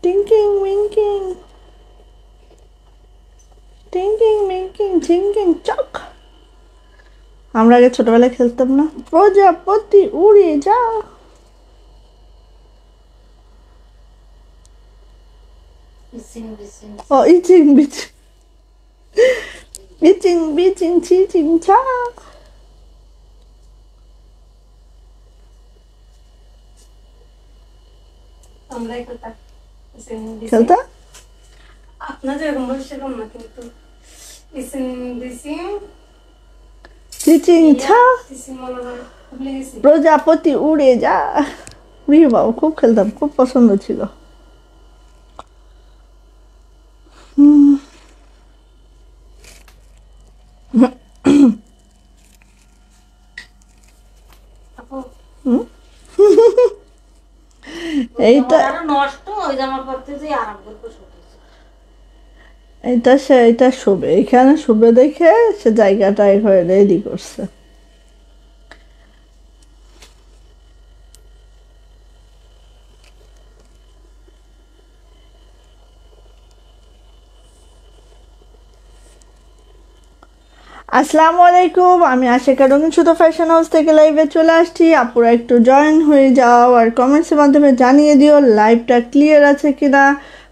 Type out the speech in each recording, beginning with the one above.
টিঙ্কিং মিঙ্কিং টিঙ্কিং মিঙ্কিং ঝিঙ্কিং চক। আমরা আগে ছোটবেলায় খেলতাম না, প্রজাপতি উড়ে যা। ও ইচিং বিচিং ইচিং বিচিং চিচিং চা। খেলতা আপনাদের এরকম সেরকম না, কিন্তু চিচিং ছা প্রজাপতি উড়ে যা। বাবা খুব খেলতাম, খুব পছন্দ ছিল। এইটা এটা শোবে, এখানে শোবে দেখে সে জায়গাটা এভাবে রেডি করছে। আসসালামু আলাইকুম, আমি আশিকা রঙিন সুতো ফ্যাশন হাউস থেকে লাইভে চলে আসছি। আপুরা একটু জয়েন হয়ে যাও আর কমেন্টসের মাধ্যমে জানিয়ে দিও লাইভটা ক্লিয়ার আছে কিনা,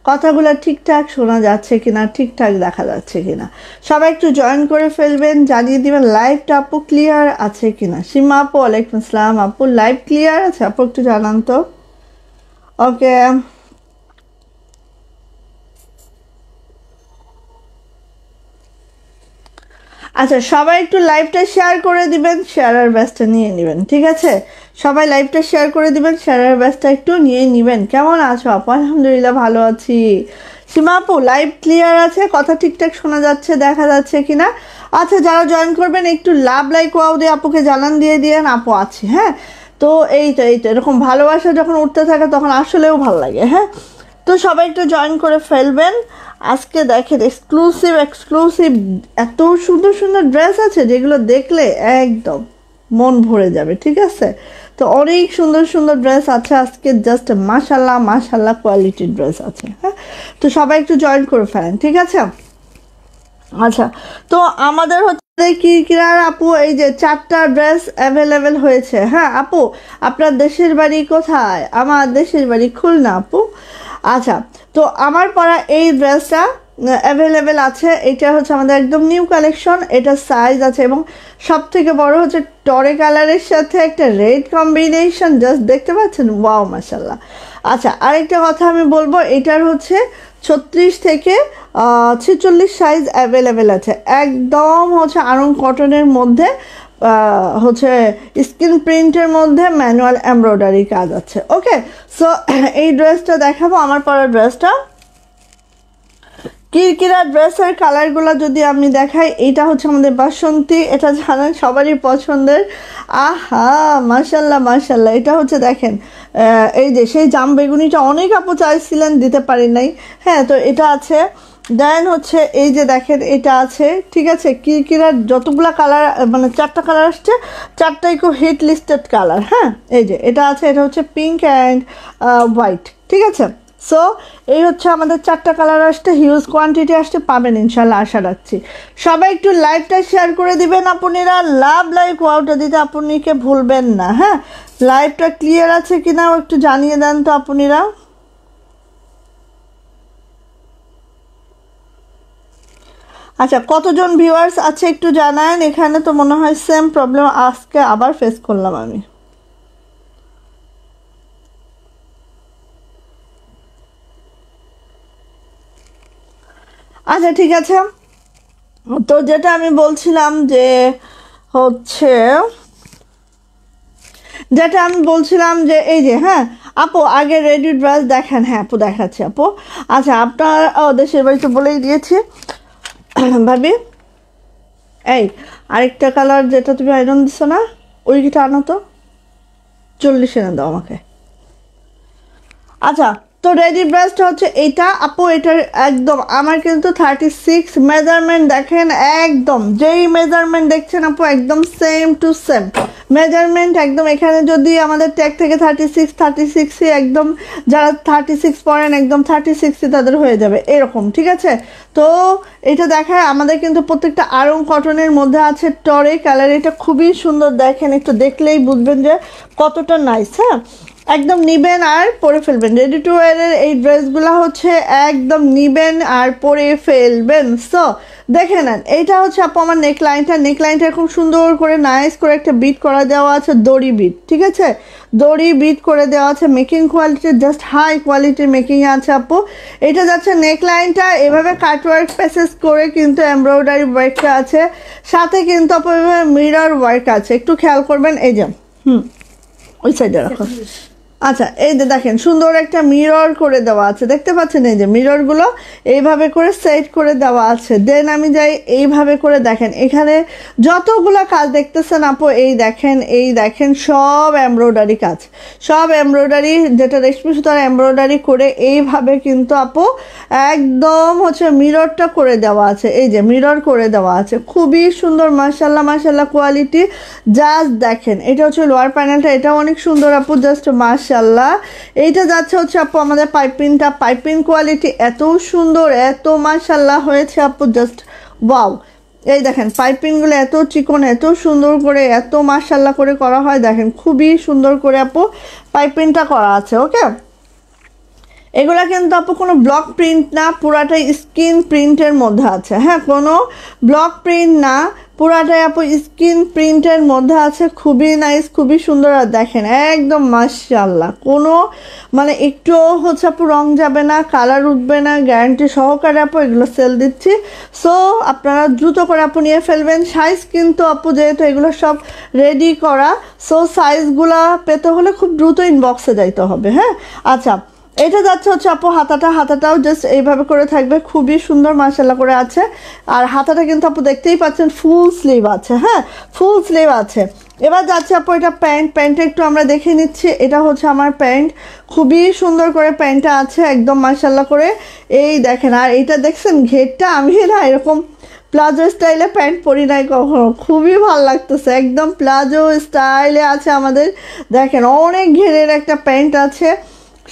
কথাগুলো ঠিকঠাক শোনা যাচ্ছে কিনা, ঠিকঠাক দেখা যাচ্ছে কিনা। সবাই একটু জয়েন করে ফেলবেন, জানিয়ে দিবেন লাইভটা আপু ক্লিয়ার আছে কিনা। সীমা আপু ওয়ালাইকুম আসসালাম। আপু লাইভ ক্লিয়ার আছে? আপু একটু জানান তো। ওকে, আচ্ছা সবাই একটু লাইভটা শেয়ার করে দিবেন, শেয়ারের ব্যাচটা নিয়ে নেবেন, ঠিক আছে? সবাই লাইভটা শেয়ার করে দিবেন, শেয়ারের ব্যাচটা একটু নিয়ে নেবেন। কেমন আছো আপু? আলহামদুলিল্লাহ ভালো আছি। সীমা আপু লাইভ ক্লিয়ার আছে, কথা ঠিকঠাক শোনা যাচ্ছে, দেখা যাচ্ছে কিনা? আচ্ছা যারা জয়েন করবেন একটু লাভ লাইক ওয়াও দিয়ে আপুকে জানান দিয়ে দিয়েন আপু আছে। হ্যাঁ, তো এই তো এরকম ভালোবাসা যখন উঠতে থাকে তখন আসলেও ভালো লাগে। হ্যাঁ, তো সবাই একটু জয়েন করে ফেলবেন। আজকে দেখেন এক্সক্লুসিভ এত সুন্দর সুন্দর ড্রেস আছে যেগুলো দেখলে একদম মন ভরে যাবে, ঠিক আছে? তো অনেক সুন্দর সুন্দর ড্রেস আছে আজকে, জাস্ট মাশাল্লাহ মাশাল্লাহ কোয়ালিটির ড্রেস আছে। হ্যাঁ, তো সবাই একটু জয়েন করে ফেলেন, ঠিক আছে? আচ্ছা, তো আমাদের হচ্ছে কি কিরার আপু এই যে 4টা ড্রেস অ্যাভেলেবেল হয়েছে। হ্যাঁ আপু, আপনার দেশের বাড়ি কোথায়? আমার দেশের বাড়ি খুলনা আপু। আচ্ছা, তো আমার পরা এই ড্রেসটা অ্যাভেলেবেল আছে। এটা হচ্ছে আমাদের একদম নিউ কালেকশন, এটা সাইজ আছে এবং সব থেকে বড় হচ্ছে টরে কালারের সাথে একটা রেড কম্বিনেশন, জাস্ট দেখতে পাচ্ছেন, ওয়াও মাশাল্লাহ। আচ্ছা, আরেকটা কথা আমি বলবো, এটার হচ্ছে 36 থেকে 46 সাইজ অ্যাভেলেবেল আছে। একদম হচ্ছে আরং কটনের মধ্যে, হচ্ছে স্ক্রিন প্রিন্টের মধ্যে ম্যানুয়াল এমব্রয়ডারি কাজ আছে। ওকে, সো এই ড্রেসটা দেখাবো, আমার পরা ড্রেসটা কিরকিরা ড্রেসের কালারগুলো যদি আমি দেখাই, এটা হচ্ছে আমাদের বাসন্তী, এটা জানেন সবারই পছন্দের। আহা মাশাল্লাহ মাশাল্লাহ, এটা হচ্ছে দেখেন এই যে সেই জাম বেগুনিটা অনেক আপু চাইছিলেন, দিতে পারি নাই। হ্যাঁ, তো এটা আছে। দেন হচ্ছে এই যে দেখেন এটা আছে, ঠিক আছে? কিরকিরার যতগুলা কালার, মানে 4টা কালার আসছে, 4টাই খুব হিট লিস্টেড কালার। হ্যাঁ, এই যে এটা আছে, এটা হচ্ছে পিঙ্ক অ্যান্ড হোয়াইট, ঠিক আছে? সো এই হচ্ছে আমাদের 4টা কালার আসছে, হিউজ কোয়ান্টিটি আসছে, পাবেন ইনশাল্লাহ, আশা রাখছি। সবাই একটু লাইভটা শেয়ার করে দিবেন আপুনিরা, লাভ লাইক ওয়াওটা দিতে আপুনিকে ভুলবেন না। হ্যাঁ, লাইভটা ক্লিয়ার আছে কিনা একটু জানিয়ে দেন তো আপুনিরা। আচ্ছা, কতজন ভিউয়ার্স আছে একটু জানান। এখানে তো মনে হয় সেম প্রবলেম আজকে আবার ফেস করলাম আমি। আচ্ছা ঠিক আছে, তো যেটা আমি বলছিলাম যে হচ্ছে যে এই যে, হ্যাঁ আপু আগে রেডি ড্রেস দেখেন। হ্যাঁ আপু দেখাচ্ছি আপু। আচ্ছা, আপনার দেশের বাড়ি তো বলেই দিয়েছি ভাবি। এই আরেকটা কালার যেটা তুমি আয়রন দিছো না, ওইটা আনো তো, 40 এনে দাও আমাকে। আচ্ছা, তো রেডি ব্রেস্ট হচ্ছে এটা আপু, এটার একদম আমার কিন্তু 36 মেজারমেন্ট দেখেন, একদম যেই মেজারমেন্ট দেখছেন আপু একদম সেম টু সেম মেজারমেন্ট একদম। এখানে যদি আমাদের ট্যাগ থেকে 36 একদম যারা 36 পরেন একদম 36 তাদের হয়ে যাবে এরকম, ঠিক আছে। তো এটা দেখায় আমাদের কিন্তু প্রত্যেকটা আড়ং কটনের মধ্যে আছে টরে কালার, এটা খুবই সুন্দর দেখেন, একটু দেখলেই বুঝবেন যে কতটা নাইস। হ্যাঁ, একদম নিবেন আর পরে ফেলবেন। রেডি টু ওয়ারের এই ড্রেসগুলো হচ্ছে একদম নিবেন আর পরে ফেলবেন। সো দেখে নেন, এইটা হচ্ছে আপু আমার নেকলাইনটা খুব সুন্দর করে নাইস করে একটা বিট করা দেওয়া আছে, দড়ি বিট, ঠিক আছে, দড়ি বিট করে দেওয়া আছে। মেকিং কোয়ালিটির জাস্ট হাই কোয়ালিটির মেকিং আছে আপু। এটা যাচ্ছে নেকলাইনটা এভাবে কাটওয়ার্ক প্যাসেজ করে কিন্তু এমব্রয়ডারি ওয়ার্কটা আছে, সাথে কিন্তু আপু মিরর ওয়ার্ক আছে, একটু খেয়াল করবেন। এই যে ওই সাইডে রাখো। আচ্ছা, এই যে দেখেন সুন্দর একটা মিরর করে দেওয়া আছে, দেখতে পাচ্ছেন এই যে মিররগুলো এইভাবে করে সেট করে দেওয়া আছে। দেন আমি যাই এইভাবে করে দেখেন, এখানে যতগুলো কাজ দেখতেছেন আপু এই দেখেন সব এমব্রয়ডারি কাজ, সব এমব্রয়ডারি, যেটা রেশমি সুতার এমব্রয়ডারি করে এইভাবে কিন্তু আপু একদম হচ্ছে মিররটা করে দেওয়া আছে। এই যে মিরর করে দেওয়া আছে, খুবই সুন্দর মাশাল্লাহ কোয়ালিটি। জাস্ট দেখেন এটা হচ্ছে লোয়ার প্যানেলটা, এটাও অনেক সুন্দর আপু, জাস্ট মাশাল্লাহ। এইটা যাচ্ছে হচ্ছে আপু আমাদের পাইপিং কোয়ালিটি এত সুন্দর, এত মাশাল্লাহ হয়েছে আপু, জাস্ট ওয়াও। এই দেখেন পাইপিংগুলো এত চিকন, এত সুন্দর করে, এত মাশাল্লাহ করে করা হয়, দেখেন খুবই সুন্দর করে আপু পাইপিংটা করা আছে। ওকে, এগুলা কিন্তু আপু কোনো ব্লক প্রিন্ট না, পুরাটাই স্ক্রিন প্রিন্টের মধ্যে আছে। হ্যাঁ, কোনো ব্লক প্রিন্ট না, পুরাটাই আপু স্ক্রিন প্রিন্টের মধ্যে আছে, খুবই নাইস, খুবই সুন্দর। আর দেখেন একদম মাশাআল্লাহ, কোনো মানে একটু হচ্ছে আপু রং যাবে না, কালার উঠবে না, গ্যারান্টি সহকারে আপু এগুলো সেল দিচ্ছি। সো আপনারা দ্রুত করে আপু নিয়ে ফেলবেন। সাইজ কিন্তু আপু যেহেতু এগুলো সব রেডি করা, সো সাইজগুলা পেতে হলে খুব দ্রুত ইনবক্সে যাইতে হবে। হ্যাঁ, আচ্ছা, এটা যাচ্ছে হচ্ছে আপু হাতাটাও জাস্ট এইভাবে করে থাকবে, খুবই সুন্দর মাশাআল্লাহ করে আছে। আর হাতাটা কিন্তু আপু দেখতেই পাচ্ছেন ফুল স্লিভ আছে। হ্যাঁ, ফুল স্লিভ আছে। এবার যাচ্ছে আপু এটা প্যান্টটা একটু আমরা দেখে নিচ্ছি। এটা হচ্ছে আমার প্যান্ট, খুবই সুন্দর করে প্যান্টটা আছে একদম মাশাআল্লাহ করে। এই দেখেন, আর এইটা দেখছেন ঘেরটা, আমি না এরকম প্লাজো স্টাইলে প্যান্ট পরি নাই কখনো, খুবই ভালো লাগতেছে, একদম প্লাজো স্টাইলে আছে আমাদের। দেখেন অনেক ঘেরের একটা প্যান্ট আছে,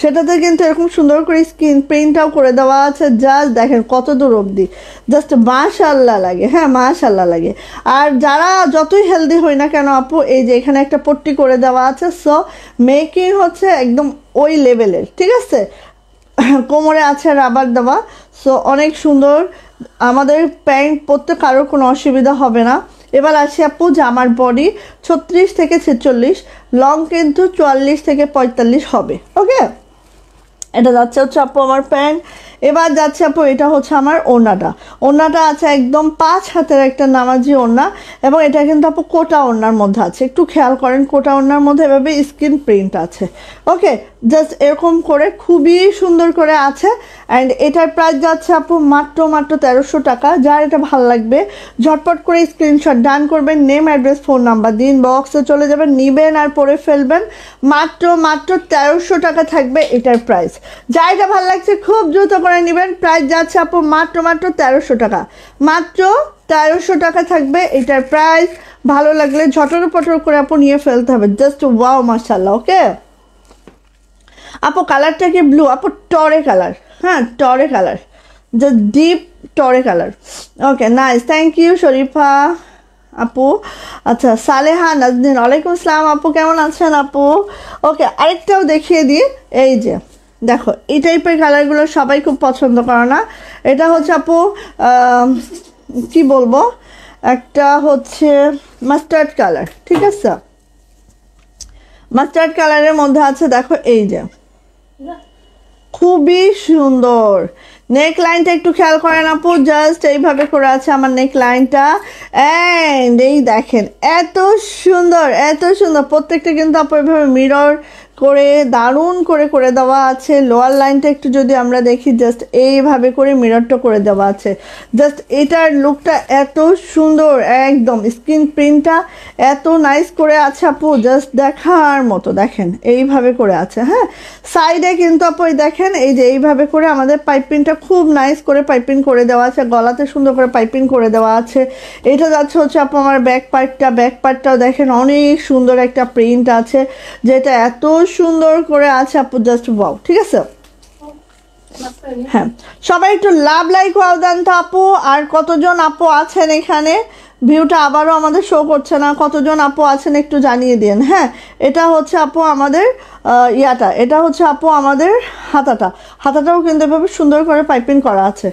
সেটাতে কিন্তু এরকম সুন্দর করে স্ক্রিন প্রিন্টটাও করে দেওয়া আছে। জাস্ট দেখেন কত দূর অবধি, জাস্ট মাশাআল্লাহ লাগে। হ্যাঁ, মাশাআল্লাহ লাগে। আর যারা যতই হেলদি হই না কেন আপু, এই যে এখানে একটা পট্টি করে দেওয়া আছে, সো মেকিং হচ্ছে একদম ওই লেভেলের, ঠিক আছে। কোমরে আছে রাবার দেওয়া, সো অনেক সুন্দর। আমাদের প্যান্ট পরতে কারোর কোনো অসুবিধা হবে না। এবার আসি আপু জামার বডি 36 থেকে 46, লং কিন্তু 44 থেকে 45 হবে। ওকে, এটা যাচ্ছে হচ্ছে আপু আমার প্যান্ট। এবার যাচ্ছে আপু এটা হচ্ছে আমার ওড়নাটা আছে একদম 5 হাতের একটা নামাজি ওড়না, এবং এটা কিন্তু আপু কোটা ওড়নার মধ্যে আছে, একটু খেয়াল করেন কোটা ওড়নার মধ্যে এভাবে স্ক্রিন প্রিন্ট আছে। ওকে, জাস্ট এরকম করে খুবই সুন্দর করে আছে। অ্যান্ড এটার প্রাইস যাচ্ছে আপু মাত্র 1300 টাকা। যার এটা ভালো লাগবে ঝটপট করে স্ক্রিনশট ডান করবেন, নেম অ্যাড্রেস ফোন নাম্বার দিন, বক্সে চলে যাবেন, নিবেন আর পরে ফেলবেন। মাত্র 1300 টাকা থাকবে এটার প্রাইস। যা এটা ভালো লাগছে খুব দ্রুত করে নেবেন। প্রাইস যাচ্ছে আপু মাত্র 1300 টাকা, মাত্র 1300 টাকা থাকবে এটার প্রাইস। ভালো লাগলে ঝটর পটর করে আপু নিয়ে ফেলতে হবে, জাস্ট ওয়াও মাশাআল্লাহ। ওকে আপু, কালারটা কি ব্লু আপু? টরে কালার, হ্যাঁ টরে কালার, জাস্ট ডিপ টরে colour. Okay nice, thank you Sharifa আপু। আচ্ছা, সালেহা নাজনীন, ওয়ালাইকুম আসসালাম আপু, কেমন আছেন আপু? ওকে, আরেকটাও দেখিয়ে দিই। এই যে দেখো, এই টাইপের কালারগুলো সবাই খুব পছন্দ করে না। এটা হচ্ছে আপু কি বলবো, একটা হচ্ছে মাস্টার্ড কালার, ঠিক আছে, মাস্টার্ড কালারের মধ্যে আছে। দেখো এই যে খুবই সুন্দর নেক লাইনটা, একটু খেয়াল করেন আপু, জাস্ট এইভাবে করে আছে আমার নেক লাইনটা। অ্যান্ড এই দেখেন এত সুন্দর, এত সুন্দর, প্রত্যেকটা কিন্তু আপু এইভাবে মিরর করে দারুণ করে করে দেওয়া আছে। লোয়ার লাইনটা একটু যদি আমরা দেখি, জাস্ট এইভাবে করে মিররটা করে দেওয়া আছে। জাস্ট এটার লুকটা এত সুন্দর, একদম স্ক্রিন প্রিন্টটা এত নাইস করে আছে আপু, জাস্ট দেখার মতো। দেখেন এইভাবে করে আছে। হ্যাঁ, সাইডে কিন্তু আপু দেখেন এই যে এইভাবে করে আমাদের পাইপিংটা খুব নাইস করে পাইপিং করে দেওয়া আছে, গলাতে সুন্দর করে পাইপিং করে দেওয়া আছে। এটা যাচ্ছে হচ্ছে আপু আমার ব্যাক পার্টটাও দেখেন অনেক সুন্দর একটা প্রিন্ট আছে, যেটা এত সুন্দর করে আছে আপু, জাস্ট ওয়াও। ঠিক আছে, হ্যাঁ সবাই একটু লাভ লাইক ওয়াও দেন তো আপু। আর কতজন আপু আছেন এখানে, ভিউটা আবারও আমাদের শো করছে না, কতজন আপু আছেন একটু জানিয়ে দিন। হ্যাঁ, এটা হচ্ছে আপু আমাদের এটা হচ্ছে আপু আমাদের হাতাটাও কিন্তু এভাবে সুন্দর করে পাইপিং করা আছে।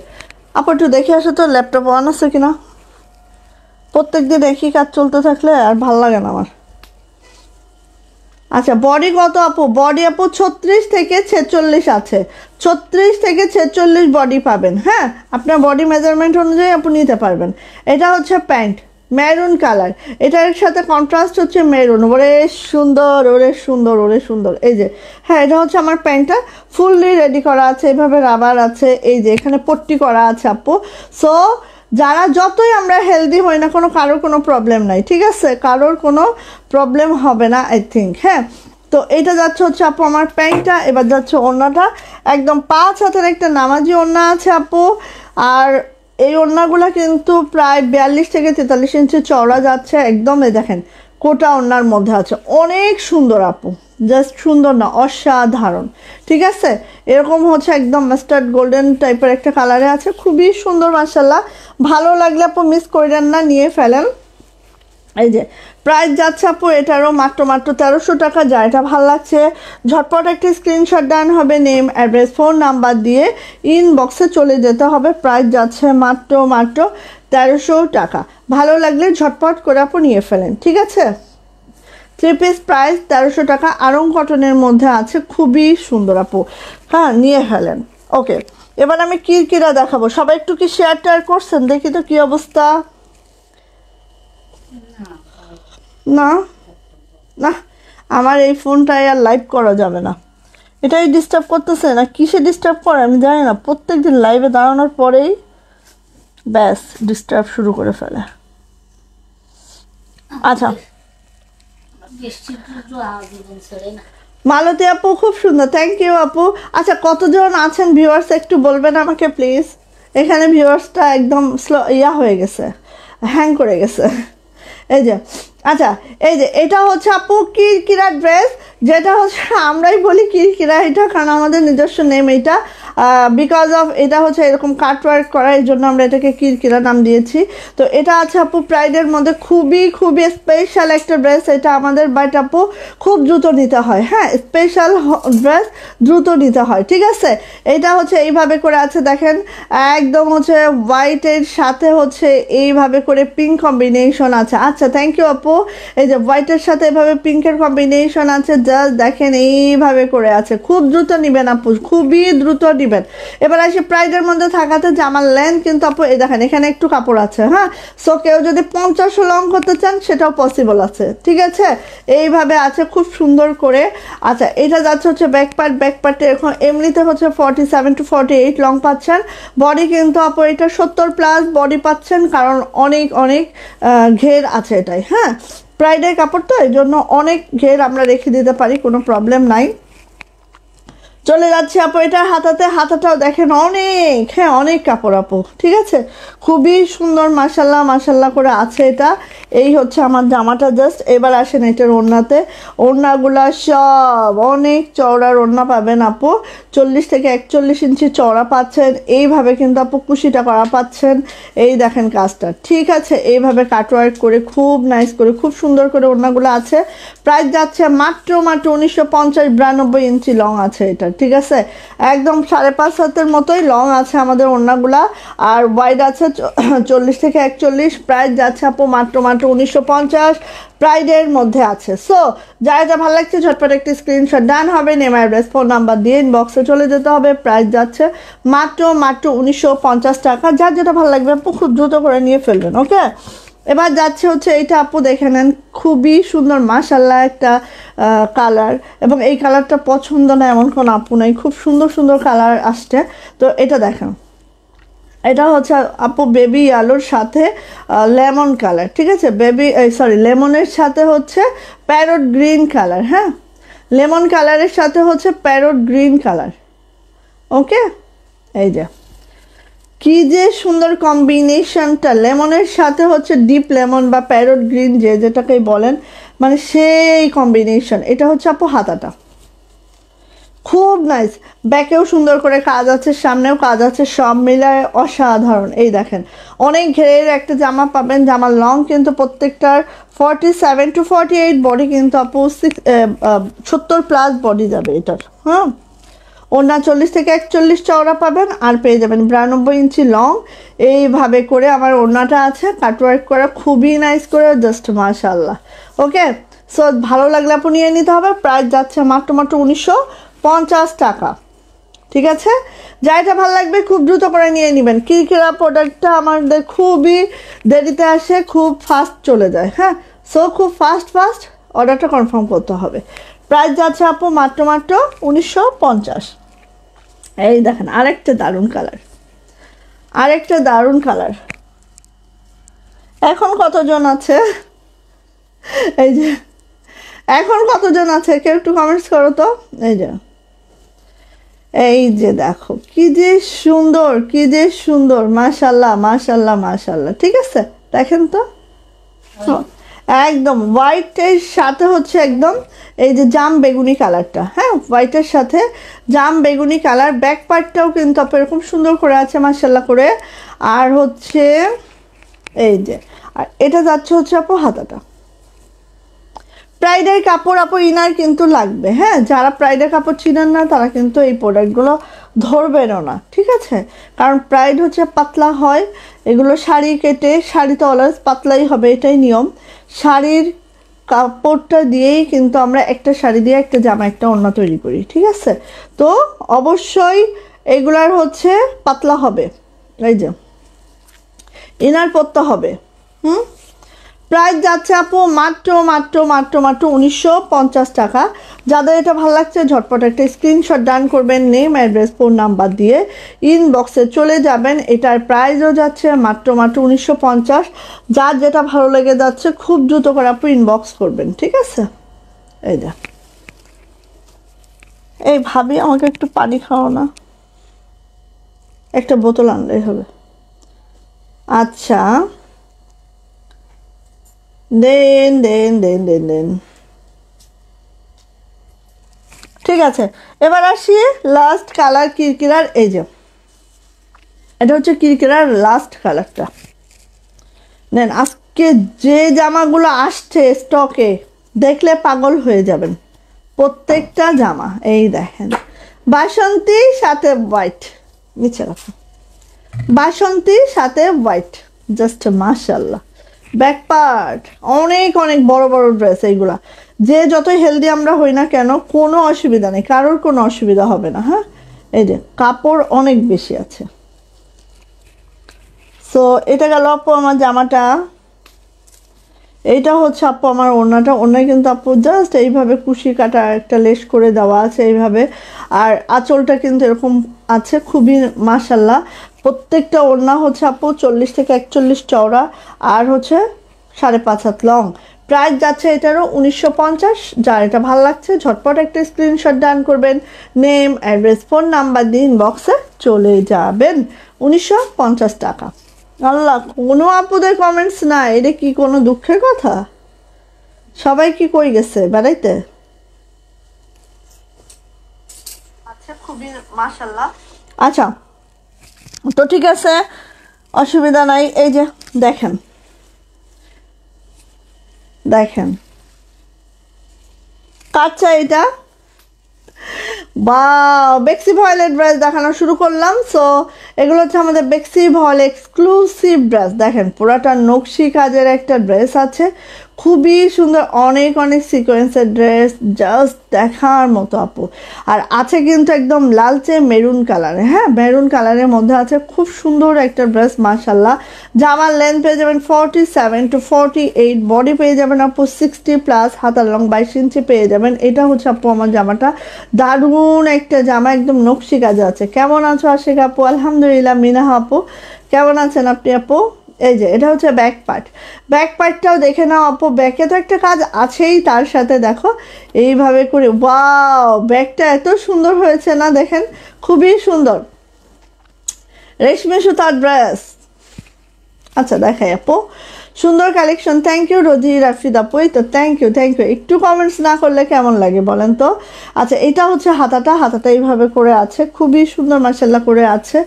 আপু একটু দেখে আসো তো ল্যাপটপ অন আছে কিনা, প্রত্যেক দিন একই কাজ চলতে থাকলে আর ভাল লাগে না আমার। আচ্ছা, বডি কত আপু? বডি আপু 36 থেকে 46 আছে, 36 থেকে 46 বডি পাবেন। হ্যাঁ, আপনার বডি মেজারমেন্ট অনুযায়ী আপনি নিতে পারবেন। এটা হচ্ছে প্যান্ট, মেরুন কালার, এটার সাথে কন্ট্রাস্ট হচ্ছে মেরুন। ওরে সুন্দর, ওরে সুন্দর, ওরে সুন্দর। এই যে হ্যাঁ, এটা হচ্ছে আমার প্যান্টটা ফুললি রেডি করা আছে, এভাবে রাবার আছে, এই যে এখানে পট্টি করা আছে আপু। সো যারা যতই আমরা হেলদি হই না কোনো, কারোর কোনো প্রবলেম নাই। ঠিক আছে, কারোর কোনো প্রবলেম হবে না আই থিঙ্ক। হ্যাঁ, তো এইটা যাচ্ছে হচ্ছে আপু আমার প্যান্টটা। এবার যাচ্ছে ওড়নাটা, একদম 5 হাতের একটা নামাজি ওড়না আছে আপু। আর এই ওড়নাগুলো কিন্তু প্রায় 42 থেকে 43 ইঞ্চি চওড়া যাচ্ছে, একদম এই দেখেন কোটা ওড়নার মধ্যে আছে, অনেক সুন্দর আপু, জাস্ট সুন্দর না, অসাধারণ। ঠিক আছে, এরকম হচ্ছে একদম মাস্টার্ড গোল্ডেন টাইপের একটা কালারে আছে, খুবই সুন্দর মাশাআল্লাহ। ভালো লাগলে আপু মিস করেন না, নিয়ে ফেলেন। এই যে প্রাইস যাচ্ছে আপু এটারও মাত্র 1300 টাকা। যা এটা ভালো লাগছে ঝটপট একটা স্ক্রিনশট দেন হবে, নেম অ্যাড্রেস ফোন নাম্বার দিয়ে ইনবক্সে চলে যেতে হবে। প্রাইস যাচ্ছে মাত্র 1300 টাকা। ভালো লাগলে ঝটপট করে আপু নিয়ে ফেলেন। ঠিক আছে, 3 পিস প্রাইস 1300 টাকা, আরং কটনের মধ্যে আছে, খুবই সুন্দর আপু। হ্যাঁ, নিয়ে ফেলেন। ওকে, এবার আমি কিরকিরা দেখাবো। সবাই একটু কি শেয়ার টেয়ার করছেন, দেখি তো কি অবস্থা। না না, আমার এই ফোনটায় আর লাইভ করা যাবে না, এটাই ডিস্টার্ব করতেছে না, কিসে ডিস্টার্ব করে আমি জানি না। প্রত্যেক দিন লাইভে দাঁড়ানোর পরেই ব্যাস ডিস্টার্ব শুরু করে ফেলে। আচ্ছা, মালতী আপু খুব সুন্দর, থ্যাংক ইউ আপু। আচ্ছা, কতজন আছেন ভিউয়ার্স একটু বলবেন আমাকে প্লিজ। এখানে ভিউয়ার্সটা একদম স্লো হয়ে গেছে, হ্যাং করে গেছে। এই যে আচ্ছা, এই যে এটা হচ্ছে আপু কিরকিরা ড্রেস, যেটা হচ্ছে আমরাই বলি কিরকিরা এটা, কারণ আমাদের নিজস্ব নেম এটা, বিকজ অফ এটা হচ্ছে এরকম কাটওয়ার্ক করা, এই জন্য আমরা এটাকে কিরকিরা নাম দিয়েছি। তো এটা আছে আপু প্রাইডের মধ্যে খুবই খুবই স্পেশাল একটা ড্রেস এটা আমাদের, বাট আপু খুব দ্রুত নিতে হয়। হ্যাঁ, স্পেশাল ড্রেস দ্রুত নিতে হয়। ঠিক আছে, এটা হচ্ছে এইভাবে করে আছে দেখেন, একদম হচ্ছে হোয়াইটের সাথে হচ্ছে এইভাবে করে পিঙ্ক কম্বিনেশন আছে। আচ্ছা, থ্যাংক ইউ আপু। এই যে হোয়াইটের সাথে এভাবে পিঙ্কের কম্বিনেশন আছে, জাস্ট দেখেন এইভাবে করে আছে, খুব দ্রুত নিবেন আপু, খুবই দ্রুত নিবেন। এবার আসি প্রাইডের মধ্যে থাকাতে জামার লেন্থ কিন্তু আপু এই দেখেন এখানে একটু কাপড় আছে। হ্যাঁ, সো কেউ যদি 50 লং করতে চান সেটাও পসিবল আছে। ঠিক আছে, এইভাবে আছে খুব সুন্দর করে। আচ্ছা, এটা যাচ্ছে হচ্ছে ব্যাক পার্টে এখন এমনিতে হচ্ছে 47 to 48 লং পাচ্ছেন। বডি কিন্তু আপু এটা 70+ বডি পাচ্ছেন, কারণ অনেক অনেক ঘের আছে এটাই। হ্যাঁ, প্রাইডের কাপড় তো এই জন্য অনেক ঘের আমরা রেখে দিতে পারি, কোনো প্রবলেম নাই। চলে যাচ্ছে আপু এটা হাতাটাও দেখেন অনেক, হ্যাঁ অনেক কাপড় আপু। ঠিক আছে, খুবই সুন্দর মাশাল্লাহ মাশাল্লাহ করে আছে এটা। এই হচ্ছে আমার জামাটা জাস্ট। এবার আসেন এটার ওড়নাতে, ওড়নাগুলা সব অনেক চওড়ার ওড়না পাবেন আপু, 40 থেকে 41 ইঞ্চি চওড়া পাচ্ছেন। এইভাবে কিন্তু আপু কুশিটা করা পাচ্ছেন, এই দেখেন কাজটা। ঠিক আছে, এইভাবে কাটওয়ার্ক করে খুব নাইস করে খুব সুন্দর করে ওড়নাগুলো আছে। প্রাইস যাচ্ছে মাত্র 1950, 92 ইঞ্চি লং আছে এটা। ঠিক আছে, একদম 5.5 হাতের মতোই লং আছে আমাদের ওড়নাগুলা, আর ওয়াইড আছে 40 থেকে 41। প্রাইস যাচ্ছে আপু মাত্র 1950, প্রাইডের মধ্যে আছে। সো যা ভালো লাগছে ঝটপট একটি স্ক্রিনশট ডান হবে, নেম অ্যাড্রেস ফোন নাম্বার দিয়ে ইনবক্সে চলে যেতে হবে। প্রাইস যাচ্ছে মাত্র 1950 টাকা। যার যেটা ভালো লাগবে আপু খুব দ্রুত করে নিয়ে ফেলবেন। ওকে, এবার যাচ্ছে হচ্ছে এইটা আপু দেখে নেন, খুবই সুন্দর মাশাআল্লাহ একটা কালার, এবং এই কালারটা পছন্দ না এমন কোনো আপু নাই, খুব সুন্দর সুন্দর কালার আসছে। তো এটা দেখেন, এটা হচ্ছে আপু বেবি আলুর সাথে লেমন কালার, ঠিক আছে, লেমনের সাথে হচ্ছে প্যারট গ্রিন কালার, হ্যাঁ, লেমন কালারের সাথে হচ্ছে প্যারট গ্রিন কালার। ওকে, এই যে কি যে সুন্দর কম্বিনেশনটা, লেমনের সাথে হচ্ছে ডিপ লেমন বা প্যারট গ্রিন যেটাকে বলেন, মানে সেই কম্বিনেশন। এটা হচ্ছে আপু হাতাটা, খুব নাইস, ব্যাকেও সুন্দর করে কাজ আছে, সামনেও কাজ আছে, সব মিলায় অসাধারণ। এই দেখেন অনেক ঘেরের একটা জামা পাবেন, জামার লং কিন্তু প্রত্যেকটার 47 to 48 বডি, কিন্তু আপু 70+ বডি যাবে এটার, হ্যাঁ। ওড়না 40 থেকে 41 চওড়া পাবেন, আর পেয়ে যাবেন 92 ইঞ্চি লং। এইভাবে করে আমার ওড়নাটা আছে, কাটওয়ার্ক করা, খুবই নাইস করে, জাস্ট মাশাআল্লাহ। ওকে, সো ভালো লাগলে আপু নিয়ে নিতে হবে। প্রাইস যাচ্ছে মাত্র 1950 টাকা, ঠিক আছে। যা এটা ভালো লাগবে খুব দ্রুত করে নিয়ে নেবেন। কিরকিরা প্রোডাক্টটা আমাদের খুবই দেরিতে আসে, খুব ফাস্ট চলে যায়, হ্যাঁ। সো খুব ফাস্ট অর্ডারটা কনফার্ম করতে হবে। প্রাইস যাচ্ছে আপু মাত্র 1950। এই দেখেন আরেকটা দারুণ কালার, এখন কতজন আছে, এই যে এখন কতজন আছে কেউ একটু কমেন্টস করো তো। এই যে দেখো কি যে সুন্দর, মাশাআল্লাহ, ঠিক আছে। দেখেন তো একদম হোয়াইটের সাথে হচ্ছে একদম এই যে জাম বেগুনি কালারটা, হ্যাঁ, হোয়াইটের সাথে জাম বেগুনি কালার। ব্যাক পার্টটাও কিন্তু আপু এরকম সুন্দর করে আছে মাশাআল্লাহ করে। আর হচ্ছে এই যে, আর এটা যাচ্ছে হচ্ছে আপু হাতাটা। প্রাইডের কাপড় আপু ইনার কিন্তু লাগবে, হ্যাঁ, যারা প্রাইডের কাপড় চিনেন না তারা কিন্তু এই প্রোডাক্টগুলো ধরবেনও না, ঠিক আছে। কারণ প্রাইড হচ্ছে পাতলা হয়, এগুলো শাড়ি কেটে, শাড়ি তো অলওয়েজ পাতলাই হবে, এটাই নিয়ম। শাড়ির কাপড়টা দিয়েই কিন্তু আমরা একটা শাড়ি দিয়ে একটা জামা একটা ওড়না তৈরি করি, ঠিক আছে। তো অবশ্যই এগুলার হচ্ছে পাতলা হবে, এই যে ইনার পরতে হবে। প্রাইস যাচ্ছে আপু মাত্র 1950 টাকা। যাদের এটা ভালো লাগছে ঝটপট একটা স্ক্রিনশট ডান করবেন, নেম, অ্যাড্রেস, ফোন নাম্বার দিয়ে ইনবক্সে চলে যাবেন। এটার প্রাইসও যাচ্ছে মাত্র 1950। যার যেটা ভালো লেগে যাচ্ছে খুব দ্রুত করে আপু ইনবক্স করবেন, ঠিক আছে। এই যে এই ভাবি আমাকে একটু পানি খাও না, একটা বোতল আনলেই হবে। আচ্ছা দেন ঠিক আছে। এবার আসি লাস্ট কালার কিরকিরার। এই যে এটা হচ্ছে কিরকিরার লাস্ট কালারটা। নেন, আজকে যে জামাগুলো আসছে স্টকে দেখলে পাগল হয়ে যাবেন, প্রত্যেকটা জামা। এই দেখেন বাসন্তী সাথে হোয়াইট, নিচে রাখো, বাসন্তী সাথে হোয়াইট, জাস্ট মাশাআল্লাহ। ব্যাক পার্ট অনেক বড় ড্রেস। এইগুলা যে যতই হেলদি আমরা হই না কেন কোনো অসুবিধা নেই, কারোর কোনো অসুবিধা হবে না, হ্যাঁ। এই যে কাপড় অনেক বেশি আছে। সো এটা গেল আপু আমার জামাটা। এইটা হচ্ছে আপু আমার ওড়নাটা। ওড়নায় কিন্তু আপু জাস্ট এইভাবে কুশি কাটা একটা লেস করে দেওয়া আছে এইভাবে, আর আঁচলটা কিন্তু এরকম আছে, খুবই মাশাআল্লাহ। প্রত্যেকটা ওড়না হচ্ছে আপু 40 থেকে 41 চওড়া, আর হচ্ছে 5.5 হাত লং। প্রাইস যাচ্ছে এটারও 1950। যার এটা ভালো লাগছে ঝটপট একটা স্ক্রিনশট ডান করবেন, নেম, অ্যাড্রেস, ফোন নাম্বার দিয়ে ইনবক্সে চলে যাবেন। 1950 টাকা। আল্লাহ, কোনো আপুদের কমেন্টস না, এটা কি কোনো দুঃখের কথা? সবাই কি কই গেছে বেড়াইতে? আচ্ছা, খুবই মাশাআল্লাহ। আচ্ছা, তো ঠিক আছে, অসুবিধা নাই। এই যে দেখেন কাচ্চা, এটা বা বেক্সি ভয়েলের ড্রেস দেখানো শুরু করলাম। সো এগুলো হচ্ছে আমাদের বেক্সি ভয়েল এক্সক্লুসিভ ড্রেস। দেখেন পুরাটা নকশি কাজের একটা ড্রেস আছে, খুবই সুন্দর, অনেক অনেক সিকোয়েন্সের ড্রেস, জাস্ট দেখার মতো আপু। আর আছে কিন্তু একদম লালচে মেরুন কালারে, হ্যাঁ মেরুন কালারের মধ্যে আছে, খুব সুন্দর একটা ড্রেস মাশাল্লাহ। জামার লেন্থ পেয়ে যাবেন 47 to 48, বডি পেয়ে যাবেন আপু 60+, হাতার লং 22 ইঞ্চি পেয়ে যাবেন। এটা হচ্ছে আপু আমার জামাটা, দারুণ একটা জামা, একদম নকশি কাজে আছে। কেমন আছো আশিক আপু? আলহামদুলিল্লাহ। মিনাহা আপু কেমন আছেন আপনি আপু? এই যে এটা হচ্ছে ব্যাক পার্ট, ব্যাক পার্টটাও দেখে নাও আপু, ব্যাকে তো একটা কাজ আছেই, তার সাথে দেখো এইভাবে করে, ওয়াও ব্যাগটা এত সুন্দর হয়েছে না, দেখেন খুবই সুন্দর, রেশমি সুতার ড্রেস। আচ্ছা দেখাই আপু, সুন্দর কালেকশন। থ্যাংক ইউ রোজি রাফিদ আপু, তো থ্যাংক ইউ একটু কমেন্টস না করলে কেমন লাগে বলেন তো। আচ্ছা এটা হচ্ছে হাতাটা এইভাবে করে আছে, খুবই সুন্দর মাশাল্লাহ করে আছে,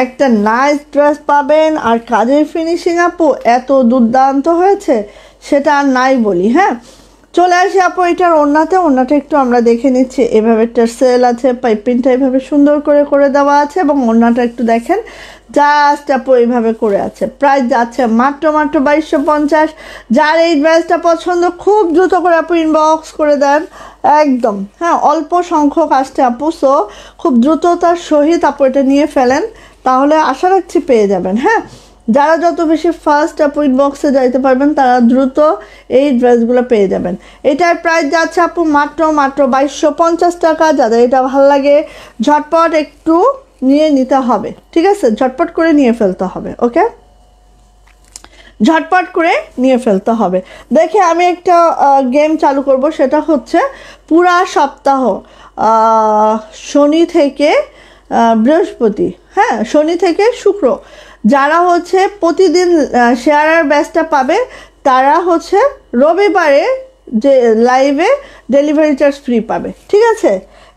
একটা নাইস ড্রেস পাবেন। আর কাজের ফিনিশিং আপু এত দুর্দান্ত হয়েছে, সেটা আর নাই বলি। হ্যাঁ চলে আসি আপু এটার ওড়নাটা একটু আমরা দেখে নিচ্ছি। এভাবে একটা সেল আছে, পাইপিংটা এভাবে সুন্দর করে দেওয়া আছে, এবং ওড়নাটা একটু দেখেন জাস্ট আপু এইভাবে করে আছে। প্রাইস যাচ্ছে মাত্র 2250। যার এই ড্রেসটা পছন্দ খুব দ্রুত করে আপু ইনবক্স করে দেন একদম। হ্যাঁ অল্প সংখ্যক আসছে আপু, সো খুব দ্রুততার সহিত আপু এটা নিয়ে ফেলেন, তাহলে আশা রাখছি পেয়ে যাবেন। হ্যাঁ যারা যত বেশি ফার্স্ট আপু ইনবক্সে যাইতে পারবেন, তারা দ্রুত এই ড্রেসগুলো পেয়ে যাবেন। এটার প্রাইস যাচ্ছে আপু মাত্র 2250 টাকা। যাদের এটা ভালো লাগে ঝটপট একটু নিয়ে নিতে হবে, ঠিক আছে, ঝটপট করে নিয়ে ফেলতে হবে। ওকে ঝটপট করে নিয়ে ফেলতে হবে। দেখে আমি একটা গেম চালু করব, সেটা হচ্ছে পুরা সপ্তাহ শনি থেকে বৃহস্পতি, হ্যাঁ শনি থেকে শুক্র, যারা হচ্ছে প্রতিদিন শেয়ারের ব্যাচটা পাবে, তারা হচ্ছে রবিবারে যে লাইভে ডেলিভারি চার্জ ফ্রি পাবে, ঠিক আছে।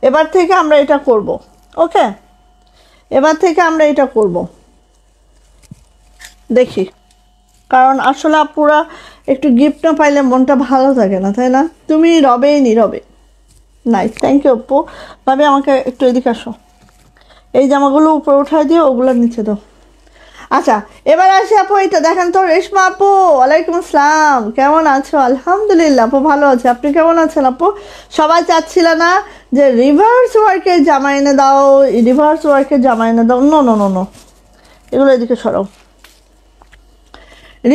এবার থেকে আমরা এটা করব, ওকে এবার থেকে আমরা এটা করব, দেখি, কারণ আসলে আপুরা একটু গিফট না পাইলে মনটা ভালো থাকে না, তাই না? তুমি নীরবে নাইস, থ্যাংক ইউ আপু। ভাবি আমাকে একটু এদিকে আসো, এই জামাগুলো উপরে উঠাই দিও, ওগুলো নিচে দাও। আচ্ছা এবার আসি আপু, এটা দেখেন তো, রেশমা আপু ওয়ালাইকুম আসসালাম, কেমন আছো? আলহামদুলিল্লাহ আপু ভালো আছে, আপনি কেমন আছেন আপু? সবাই চাচ্ছিল না যে রিভার্স ওয়ার্কের জামা এনে দাও, রিভার্স ওয়ার্কের জামা এনে দাও, নো নো নো নো, এগুলো এদিকে সরাও,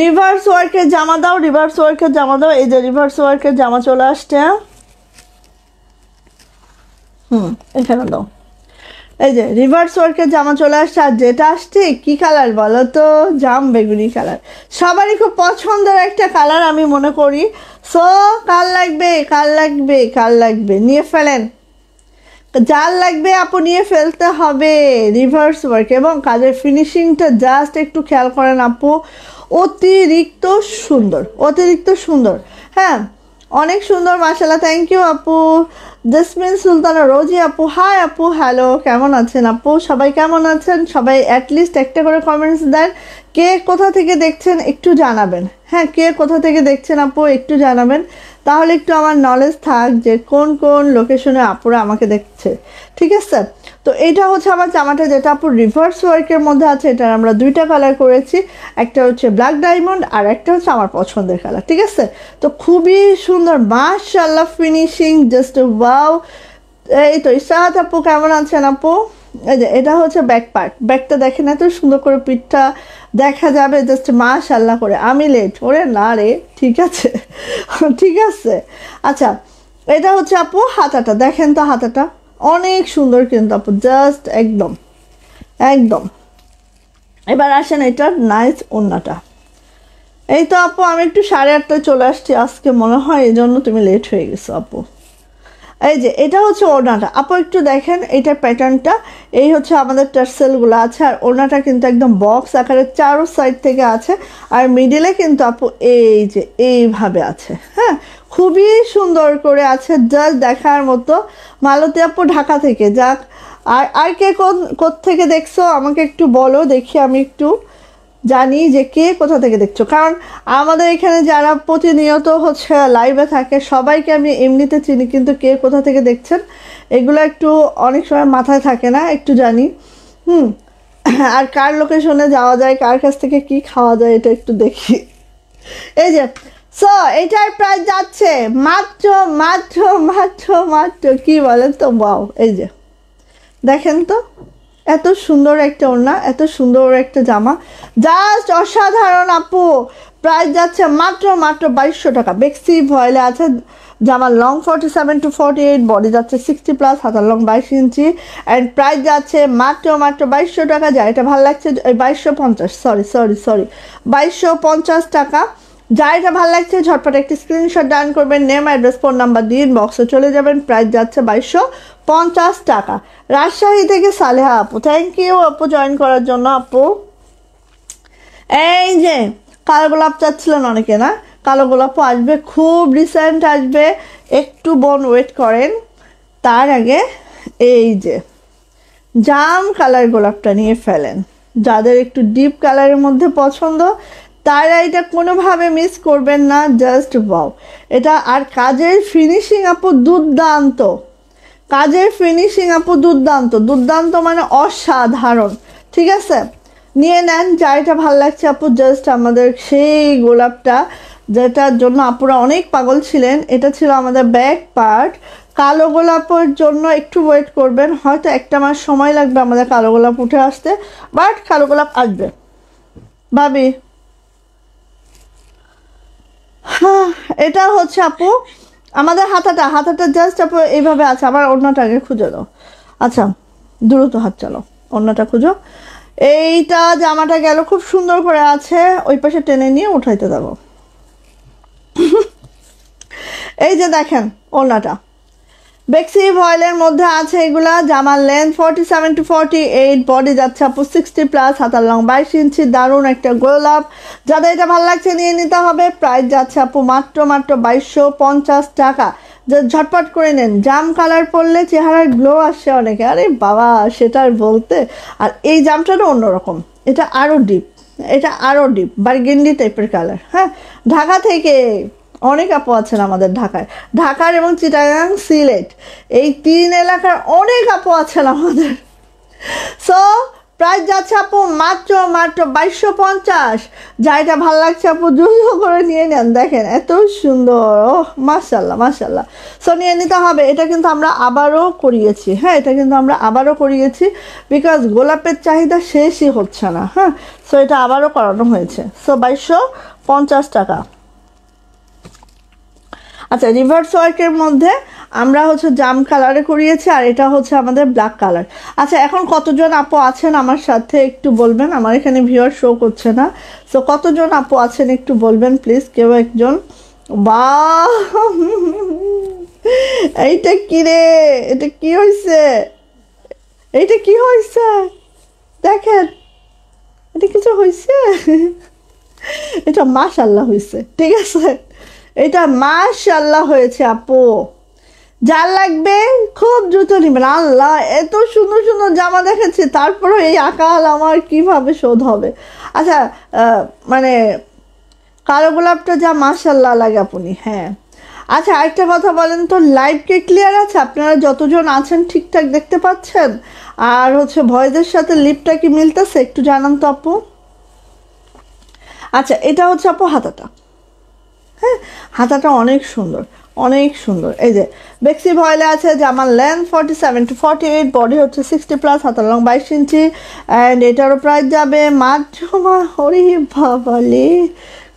রিভার্স ওয়ার্কের জামা দাও, রিভার্স ওয়ার্কের জামা দাও। এই যে রিভার্স ওয়ার্কের জামা চলে আসছে, এখানে দাও, এই যে রিভার্স ওয়ার্কের জামা চলে আসছে। আর যেটা আসছে কি কালার বলো তো? জাম বেগুনি কালার, সবারই খুব পছন্দের একটা কালার আমি মনে করি। সো কার লাগবে নিয়ে ফেলেন, যার লাগবে আপু নিয়ে ফেলতে হবে। রিভার্স ওয়ার্ক এবং কাজের ফিনিশিংটা জাস্ট একটু খেয়াল করেন আপু, অতিরিক্ত সুন্দর। হ্যাঁ অনেক সুন্দর মাশাআল্লাহ, থ্যাংক ইউ আপু। জেসমিন সুলতানা রোজি আপু, হাই আপু, হ্যালো, কেমন আছেন আপু? সবাই কেমন আছেন? সবাই অ্যাটলিস্ট একটা করে কমেন্টস দেন, কে কোথা থেকে দেখছেন একটু জানাবেন। হ্যাঁ কে কোথা থেকে দেখছেন আপু একটু জানাবেন, তাহলে একটু আমার নলেজ থাক যে কোন কোন লোকেশনে আপুরা আমাকে দেখছে, ঠিক আছে। তো এইটা হচ্ছে আমার জামাটা, যেটা আপু রিভার্স ওয়ার্কের মধ্যে আছে। এটার আমরা দুইটা কালার করেছি, একটা হচ্ছে ব্ল্যাক ডায়মন্ড আর একটা হচ্ছে আমার পছন্দের কালার, ঠিক আছে। তো খুবই সুন্দর মাশাআল্লাহ ফিনিশিং, জাস্ট ওয়াও। এই তো ইসরাত আপু কেমন আছেন আপু? এই যে এটা হচ্ছে ব্যাক পার্ট, ব্যাকটা দেখেন এত সুন্দর করে পিঠটা দেখা যাবে, জাস্ট মাশাআল্লাহ করে। আমি লেট, ওরে না রে, ঠিক আছে ঠিক আছে। আচ্ছা এটা হচ্ছে আপু হাতাটা, দেখেন তো হাতাটা অনেক সুন্দর কিন্তু আপু, জাস্ট একদম। এবার আসেন এটার নাইস ওড়নাটা। এই তো আপু আমি একটু 8:30টায় চলে আসছি আজকে, মনে হয় এই জন্য তুমি লেট হয়ে গেছো আপু। এই যে এটা হচ্ছে ওড়নাটা আপু, একটু দেখেন এটার প্যাটার্নটা, এই হচ্ছে আমাদের টার্সেলগুলো আছে। আর ওড়নাটা কিন্তু একদম বক্স আকারে চারো সাইড থেকে আছে, আর মিডিলে কিন্তু আপু এই যে এইভাবে আছে। হ্যাঁ খুবই সুন্দর করে আছে, জাস্ট দেখার মতো। মালতী আপু ঢাকা থেকে, যাক। আর কে কোত্থেকে দেখছো আমাকে একটু বলো, দেখি আমি একটু জানি যে কে কোথা থেকে দেখছো, কারণ আমাদের এখানে যারা প্রতিনিয়ত হচ্ছে লাইভে থাকে সবাইকে আমি এমনিতে চিনি, কিন্তু কে কোথা থেকে দেখছেন এগুলো একটু অনেক সময় মাথায় থাকে না, একটু জানি। আর কার লোকেশনে যাওয়া যায়, কার কাছ থেকে কি খাওয়া যায়, এটা একটু দেখি। এই যে সো এটার প্রাইস যাচ্ছে মাত্র মাত্র মাত্র মাত্র কি বলেন তো, বাও, এই যে দেখেন তো, এত সুন্দর একটা ওড়না, এত সুন্দর একটা জামা, জাস্ট অসাধারণ আপু। প্রাইস যাচ্ছে মাত্র মাত্র 2200 টাকা। বেক্সি ভয়েলে আছে জামা, লং 47 to 48, বডি যাচ্ছে 60+, হাতার লং 22 ইঞ্চি, অ্যান্ড প্রাইস যাচ্ছে মাত্র মাত্র 2200 টাকা। যা এটা ভালো লাগছে 2250, সরি 2250 টাকা। যা এটা ভালো লাগছে ঝটপট একটি স্ক্রিনশট ডান করবেন, নেম অ্যাড্রেস ফোন নাম্বার দিয়ে ইনবক্সে চলে যাবেন। প্রাইস যাচ্ছে 2250 টাকা। রাজশাহী থেকে সালেহা আপু, থ্যাংক ইউ আপু জয়েন করার জন্য। আপু এই যে কালো গোলাপ চাচ্ছিলেন অনেকে, না? কালো গোলাপও আসবে, খুব রিসেন্ট আসবে, একটু বোন ওয়েট করেন। তার আগে এই যে জাম কালার গোলাপটা নিয়ে ফেলেন। যাদের একটু ডিপ কালারের মধ্যে পছন্দ তারা এটা কোনোভাবে মিস করবেন না, জাস্ট ওয়াও। এটা আর কাজের ফিনিশিং আপু দুর্দান্ত, কাজের ফিনিশিং আপু দুর্দান্ত, দুর্দান্ত মানে অসাধারণ। ঠিক আছে, নিয়ে নেন যা এটা ভালো লাগছে আপু। জাস্ট আমাদের সেই গোলাপটা যেটার জন্য আপুরা অনেক পাগল ছিলেন, এটা ছিল আমাদের ব্যাক পার্ট। কালো গোলাপের জন্য একটু ওয়েট করবেন, হয়তো একটা মাস সময় লাগবে আমাদের কালো গোলাপ উঠে আসতে, বাট কালো গোলাপ আসবে ভাবি। হ্যাঁ, এটা হচ্ছে আপু আমাদের হাতাটা জাস্ট আপু এইভাবে আছে। আমার ওড়নাটা আগে খুঁজে দাও। আচ্ছা দ্রুত হাত চালো, ওড়নাটা খুঁজো। এইটা জামাটা গেল খুব সুন্দর করে আছে, ওই পাশে টেনে নিয়ে উঠাইতে দেবো। এই যে দেখেন ওড়নাটা বেক্সি ভয়েলের মধ্যে আছে এগুলা। জামার লেন্থ 47 to 48, বডি যাচ্ছে আপু 60+, হাতার লং 22 ইঞ্চি। দারুণ একটা গোলাপ, যাদের এটা ভালো লাগছে নিয়ে নিতে হবে। প্রাইস যাচ্ছে আপু মাত্র মাত্র 2250 টাকা। যে ঝটপট করে নেন। জাম কালার পরলে চেহারার গ্লো আসে অনেকে, আরে বাবা সেটার বলতে। আর এই জামটারও অন্যরকম, এটা আরও ডিপ, এটা আরও ডিপ বার্গেন্ডি টাইপের কালার। হ্যাঁ, ঢাকা থেকে অনেক আপু আছেন আমাদের ঢাকায়, ঢাকার এবং চিটাগাং সিলেট এই 3 এলাকার অনেক আপু আছেন আমাদের। সো প্রাইস যাচ্ছে আপু মাত্র মাত্র 2250। যা এটা ভালো লাগছে আপু দ্রুত করে নিয়ে নেন। দেখেন এত সুন্দর, ওহ মাশাল্লাহ মাশাল্লাহ। সো নিয়ে নিতে হবে। এটা কিন্তু আমরা আবারও করিয়েছি, হ্যাঁ এটা কিন্তু আমরা আবারও করিয়েছি, বিকজ গোলাপের চাহিদা শেষই হচ্ছে না। হ্যাঁ, সো এটা আবারও করানো হয়েছে। সো 2250 টাকা। আচ্ছা, রিভার্স ওয়ার্কের মধ্যে আমরা হচ্ছে জাম কালারে করিয়েছি, আর এটা হচ্ছে আমাদের ব্ল্যাক কালার। আচ্ছা, এখন কতজন আপু আছেন আমার সাথে একটু বলবেন, আমার এখানে ভিউয়ার শো করছে না। সো কতজন আপু আছেন একটু বলবেন প্লিজ, কেউ একজন। বা এইটা কি রে, এটা কি হয়েছে, এইটা কি হয়েছে দেখেন, এটা কিছু হয়েছে, এটা মাশাআল্লাহ হয়েছে। ঠিক আছে, এটা মাশাআল্লাহ হয়েছে আপু। যার লাগবে খুব দ্রুত নেবেন। আল্লাহ এত সুন্দর সুন্দর জামা দেখেছি, তারপরে এই আকাল আমার কিভাবে শোধ হবে। আচ্ছা মানে কালো গোলাপটা যা মাশাআল্লাহ লাগে আপনি। হ্যাঁ, আচ্ছা আরেকটা কথা বলেন তো, লাইভকে ক্লিয়ার আছে? আপনারা যতজন আছেন ঠিকঠাক দেখতে পাচ্ছেন? আর হচ্ছে ভয়েসের সাথে লিপটা কি মিলতেছে একটু জানান তো আপু। আচ্ছা, এটা হচ্ছে আপু হাতাটা। হ্যাঁ, হাতাটা অনেক সুন্দর, অনেক সুন্দর। এই যে বেক্সি ভয়েলে আছে জামার লেন্থ 47 to 48, বডি হচ্ছে 60+, হাতার লং 22 ইঞ্চি, অ্যান্ড এটারও প্রাইস যাবে মাত্র হরি বাবালে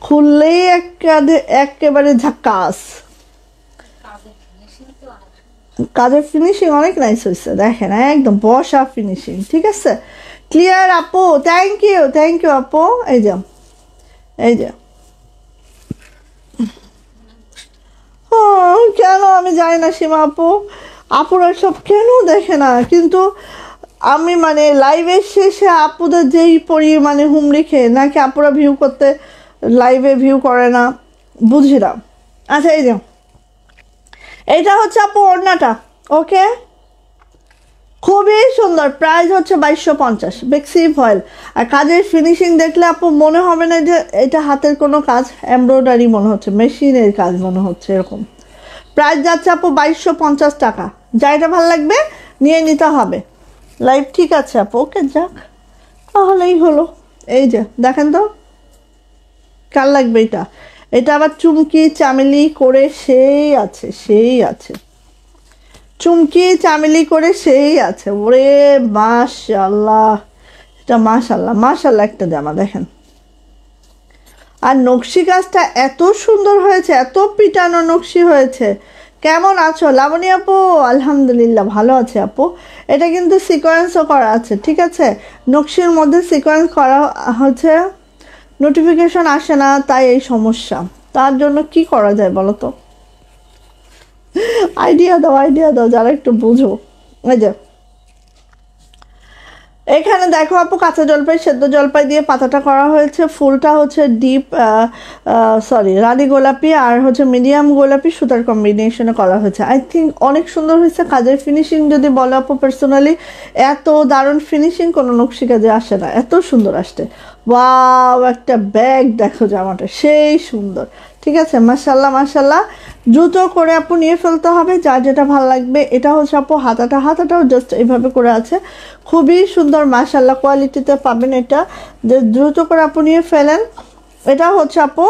খুললেই একেবারে ঝাক্কাস। কাজের ফিনিশিং অনেক নাইস হয়েছে, দেখেন একদম বসা ফিনিশিং। ঠিক আছে, ক্লিয়ার আপু, থ্যাংক ইউ আপু। এই যে এই যে কেন আমি জানি না সীমা আপু, আপুরা সব কেন দেখে না, কিন্তু আমি মানে লাইভের শেষে আপুদের যেই পরিমাণে হুমড়ি খেয়ে, নাকি আপুরা ভিউ করতে লাইভে ভিউ করে না বুঝি না। আচ্ছা, এই যে এইটা হচ্ছে আপু ওড়নাটা, ওকে খুবই সুন্দর। প্রাইস হচ্ছে 2250, বেক্সি ভয়েল। আর কাজের ফিনিশিং দেখলে আপু মনে হবে না যে এটা হাতের কোনো কাজ, এমব্রয়ডারি মনে হচ্ছে, মেশিনের কাজ মনে হচ্ছে এরকম। প্রাইস যাচ্ছে আপু 2250 টাকা। যা এটা ভালো লাগবে নিয়ে নিতে হবে। লাইভ ঠিক আছে আপু, ওকে যাক তাহলেই হলো। এই যে দেখেন তো কার লাগবে এটা, এটা আবার চুমকি চামেলি করে সেই আছে চুমকি চামেলি করে সেই আছে। ওরে মাশাআল্লাহ, এটা মাশাআল্লাহ মাশাআল্লাহ একটা জামা দেখেন। আর নকশি কাজটা এত সুন্দর হয়েছে, এত পিটানো নকশি হয়েছে। কেমন আছো লাবণী আপু? আলহামদুলিল্লাহ ভালো আছে আপু। এটা কিন্তু সিকোয়েন্সও করা আছে, ঠিক আছে। নকশির মধ্যে সিকোয়েন্স করা হচ্ছে, নোটিফিকেশন আসে না, তাই এই সমস্যা। তার জন্য কি করা যায় বলো তো? আইডিয়া দাও যারা একটু বুঝো। এই যে এখানে দেখো আপু, কাঁচা জলপাই সেদ্ধ জলপাই দিয়ে পাতাটা করা হয়েছে। ফুলটা হচ্ছে ডিপ রানী গোলাপি আর হচ্ছে মিডিয়াম গোলাপি সুতার কম্বিনেশনে করা হয়েছে। আই থিঙ্ক অনেক সুন্দর হয়েছে। কাজের ফিনিশিং যদি বলো আপু, পার্সোনালি এত দারুণ ফিনিশিং কোনো নকশি কাজে আসে না, এত সুন্দর আসছে। ওয়াও, একটা ব্যাগ দেখো, জামাটা সেই সুন্দর, ঠিক আছে। মাশাল্লাহ মাশাল্লাহ। দ্রুত করে আপু নিয়ে ফেলতে হবে, যার যেটা ভালো লাগবে। এটা হচ্ছে আপু হাতাটাও জাস্ট এইভাবে করে আছে, খুবই সুন্দর মাশাল্লাহ কোয়ালিটিতে পাবেন এটা। যে দ্রুত করে আপু নিয়ে ফেলেন। এটা হচ্ছে আপু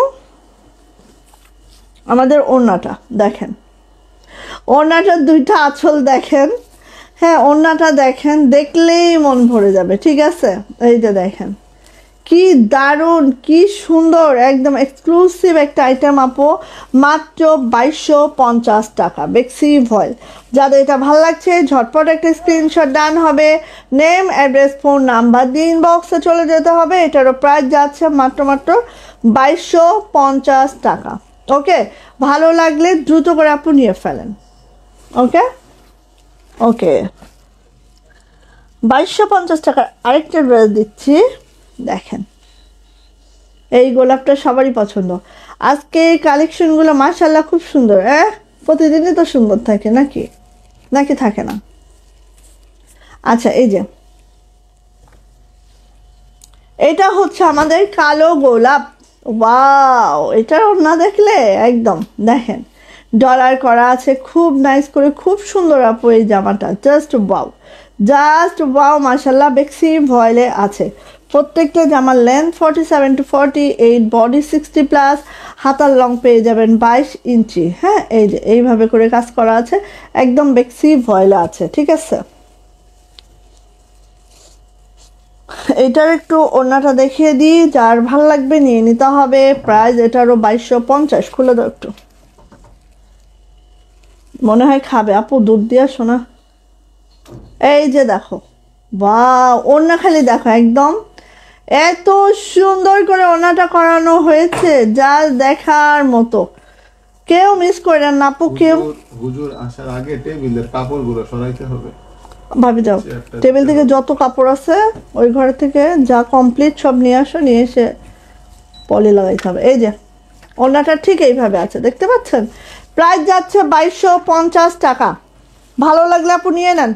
আমাদের ওড়নাটা দেখেন, ওড়নাটার দুইটা আঁচল দেখেন। হ্যাঁ, ওড়নাটা দেখেন, দেখলেই মন ভরে যাবে, ঠিক আছে। এই যে দেখেন কি দারুণ, কি সুন্দর, একদম এক্সক্লুসিভ একটা আইটেম আপু। মাত্র 2250 টাকা বেক্সি ভয়েল। যাদের এটা ভালো লাগছে ঝটপট একটা স্ক্রিনশট ডান হবে। নেম, অ্যাড্রেস, ফোন নাম্বার দিয়ে ইনবক্সে চলে যেতে হবে। এটারও প্রাইস যাচ্ছে মাত্র 2250 টাকা। ওকে, ভালো লাগলে দ্রুত করে আপু নিয়ে ফেলেন। ওকে 2250 টাকার আরেকটা ড্রেস দিচ্ছি, দেখেন। এই গোলাপটা সবারই পছন্দ। আজকে এই কালেকশনগুলো মাশাআল্লাহ খুব সুন্দর। প্রতিদিনই তো সুন্দর থাকে নাকি থাকে না? আচ্ছা, এই যে এটা হচ্ছে আমাদের কালো গোলাপ। ওয়াও, এটার ওড়না দেখলে একদম দেখেন ডলার করা আছে, খুব নাইস করে, খুব সুন্দর আপু এই জামাটা। জাস্ট ওয়াও মাশাআল্লাহ। বেক্সি ভয়েলে আছে। প্রত্যেকটা জামার লেন্থ 47 to 48, বডি 60+, হাতার লং পেয়ে যাবেন 22 ইঞ্চি। হ্যাঁ, এই যে এইভাবে করে কাজ করা আছে, একদম বেক্সি ভয়েলে আছে, ঠিক আছে। এটার একটু ওড়নাটা দেখিয়ে দিই, যার ভাল লাগবে নিয়ে নিতে হবে। প্রাইস এটারও 2250। খুলে দাও একটু, মনে হয় খাবে আপু, দুধ দিয়া শোনা। এই যে দেখো, বাহ, ওড়না খালি দেখো, একদম এত সুন্দর করে ওড়নাটা করানো হয়েছে, যা দেখার মতো। কেউ মিস করেন না আপু, কেউ। হুজুর আসার আগে টেবিলের কাপড়গুলো সরাইতে হবে। ভাবি যাও, টেবিল থেকে যত কাপড় আছে ওই ঘর থেকে যা কমপ্লিট সব নিয়ে আসো, নিয়ে এসে পলি লাগাইতে হবে। এই যে ওড়নাটা ঠিক এইভাবে আছে, দেখতে পাচ্ছেন। প্রাইস যাচ্ছে 2250 টাকা। ভালো লাগলে আপু নিয়ে নেন,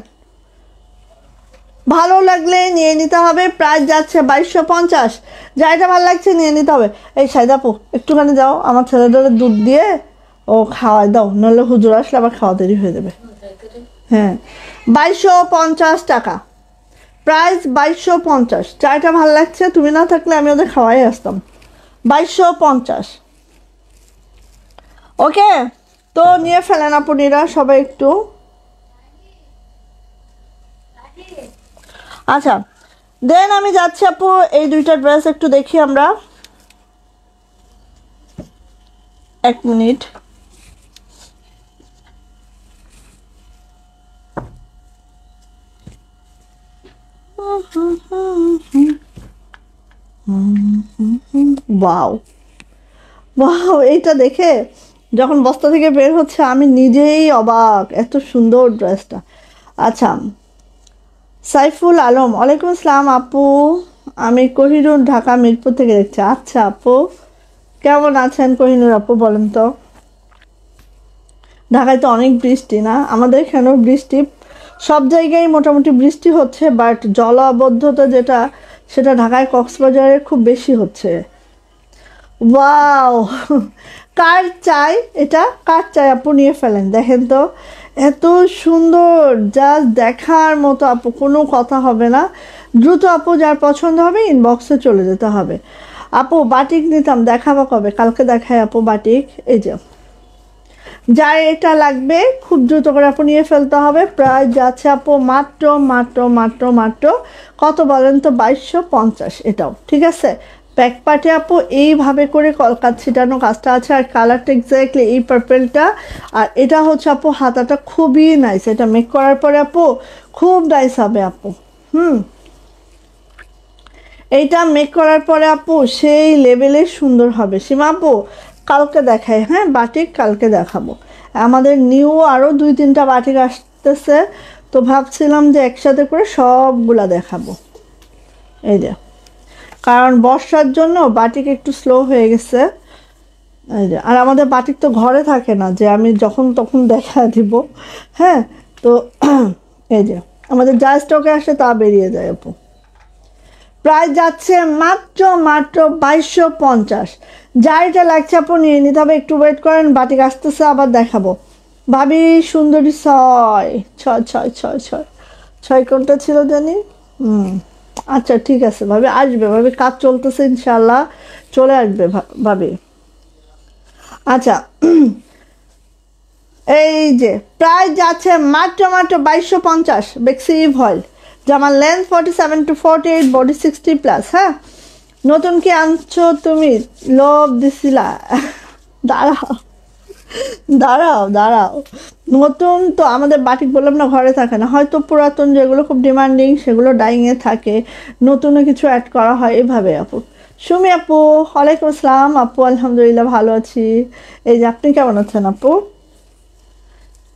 ভালো লাগলে নিয়ে নিতে হবে। প্রাইস যাচ্ছে 2250। যা এটা ভালো লাগছে নিয়ে নিতে হবে। এই সাইদাপু একটুখানি যাও, আমার ছেলেটার দুধ দিয়ে ও খাওয়াই দাও, নাহলে হুজুর আসলে আবার খাওয়া দেরি হয়ে যাবে। হ্যাঁ, 2250 টাকা প্রাইস, 2250। যা এটা ভালো লাগছে, তুমি না থাকলে আমি ওদের খাওয়াই আসতাম। 2250। ওকে, তো নিয়ে ফেলেন আপুনিরা সবাই একটু। আচ্ছা, দেন আমি যাচ্ছি আপু, এই দুইটা ড্রেস একটু দেখি আমরা। এক মিনিট। ওয়াও, এইটা দেখে যখন বস্তা থেকে বের হচ্ছে আমি নিজেই অবাক, এত সুন্দর ড্রেসটা। আচ্ছা, সাইফুল আলম, ওয়ালাইকুম আসসালাম আপু, আমি কোহিনুর, ঢাকা মিরপুর থেকে দেখছি। আচ্ছা আপু, কেমন আছেন কোহিনুর আপু বলেন তো? ঢাকায় তো অনেক বৃষ্টি না? আমাদের এখানেও বৃষ্টি, সব জায়গায় মোটামুটি বৃষ্টি হচ্ছে, বাট জলাবদ্ধতা যেটা, সেটা ঢাকায় কক্সবাজারে খুব বেশি হচ্ছে। ওয়াও, কার চাই এটা, কার চাই আপু নিয়ে ফেলেন। দেখেন তো এত সুন্দর, জাস্ট দেখার মতো আপু, কোনো কথা হবে না। দ্রুত আপু যার পছন্দ হবে ইনবক্সে চলে যেতে হবে। আপু বাটিক নিতাম, দেখাবো কবে? কালকে দেখায় আপু বাটিক। এই যে যার এটা লাগবে খুব দ্রুত করে আপু নিয়ে ফেলতে হবে। প্রাইস যাচ্ছে আপু মাত্র মাত্র মাত্র মাত্র কত বলেন তো? 2250। এটাও ঠিক আছে। ব্যাক পার্টে আপু এইভাবে করে কলকাত ছিটানো কাজটা আছে, আর কালারটা এক্স্যাক্টলি এই পার্পেলটা। আর এটা হচ্ছে আপু হাতাটা খুবই নাইস, এটা মেক করার পরে আপু খুব নাইস হবে আপু। এইটা মেক করার পরে আপু সেই লেভেলের সুন্দর হবে। সীমা আপু কালকে দেখাই, হ্যাঁ বাটিক কালকে দেখাবো। আমাদের নিউ আরও 2-3টা বাটিক আসতেছে, তো ভাবছিলাম যে একসাথে করে সবগুলা দেখাবো। এই যে কারণ বর্ষার জন্য বাটিক একটু স্লো হয়ে গেছে। এই যে আর আমাদের বাটিক তো ঘরে থাকে না যে আমি যখন তখন দেখা দিব, হ্যাঁ। তো এই যে আমাদের যা স্টকে আসে তা বেরিয়ে যায় আপু। প্রাইস যাচ্ছে মাত্র মাত্র 2250। যার এটা লাগছে আপু নিয়ে নিতে হবে। একটু ওয়েট করেন, বাটিক আসতেছে আবার দেখাবো। ভাবি সুন্দরী 6 কোনটা ছিল জানি? আচ্ছা ঠিক আছে ভাবি, আসবে ভাবি, কাজ চলতেছে ইনশাল্লাহ চলে আসবে ভাবি। আচ্ছা এই যে প্রাইস যাচ্ছে মাত্র মাত্র 2250। বেক্সি ভয়েল, জামার লেন্থ 47 to 48, বডি 60+। হ্যাঁ নতুন কি আনছো তুমি? লোভ দিছিলা? দাঁড়াও দাঁড়াও দাঁড়াও, নতুন তো আমাদের বাটিক বললাম না ঘরে থাকে না, হয়তো পুরাতন যেগুলো খুব ডিমান্ডিং সেগুলো ডাইংয়ে থাকে, নতুনও কিছু অ্যাড করা হয় এভাবে আপু। সুমি আপু ওয়ালাইকুম আসসালাম। আপু আলহামদুলিল্লাহ ভালো আছি। এই যে আপনি কেমন আছেন আপু?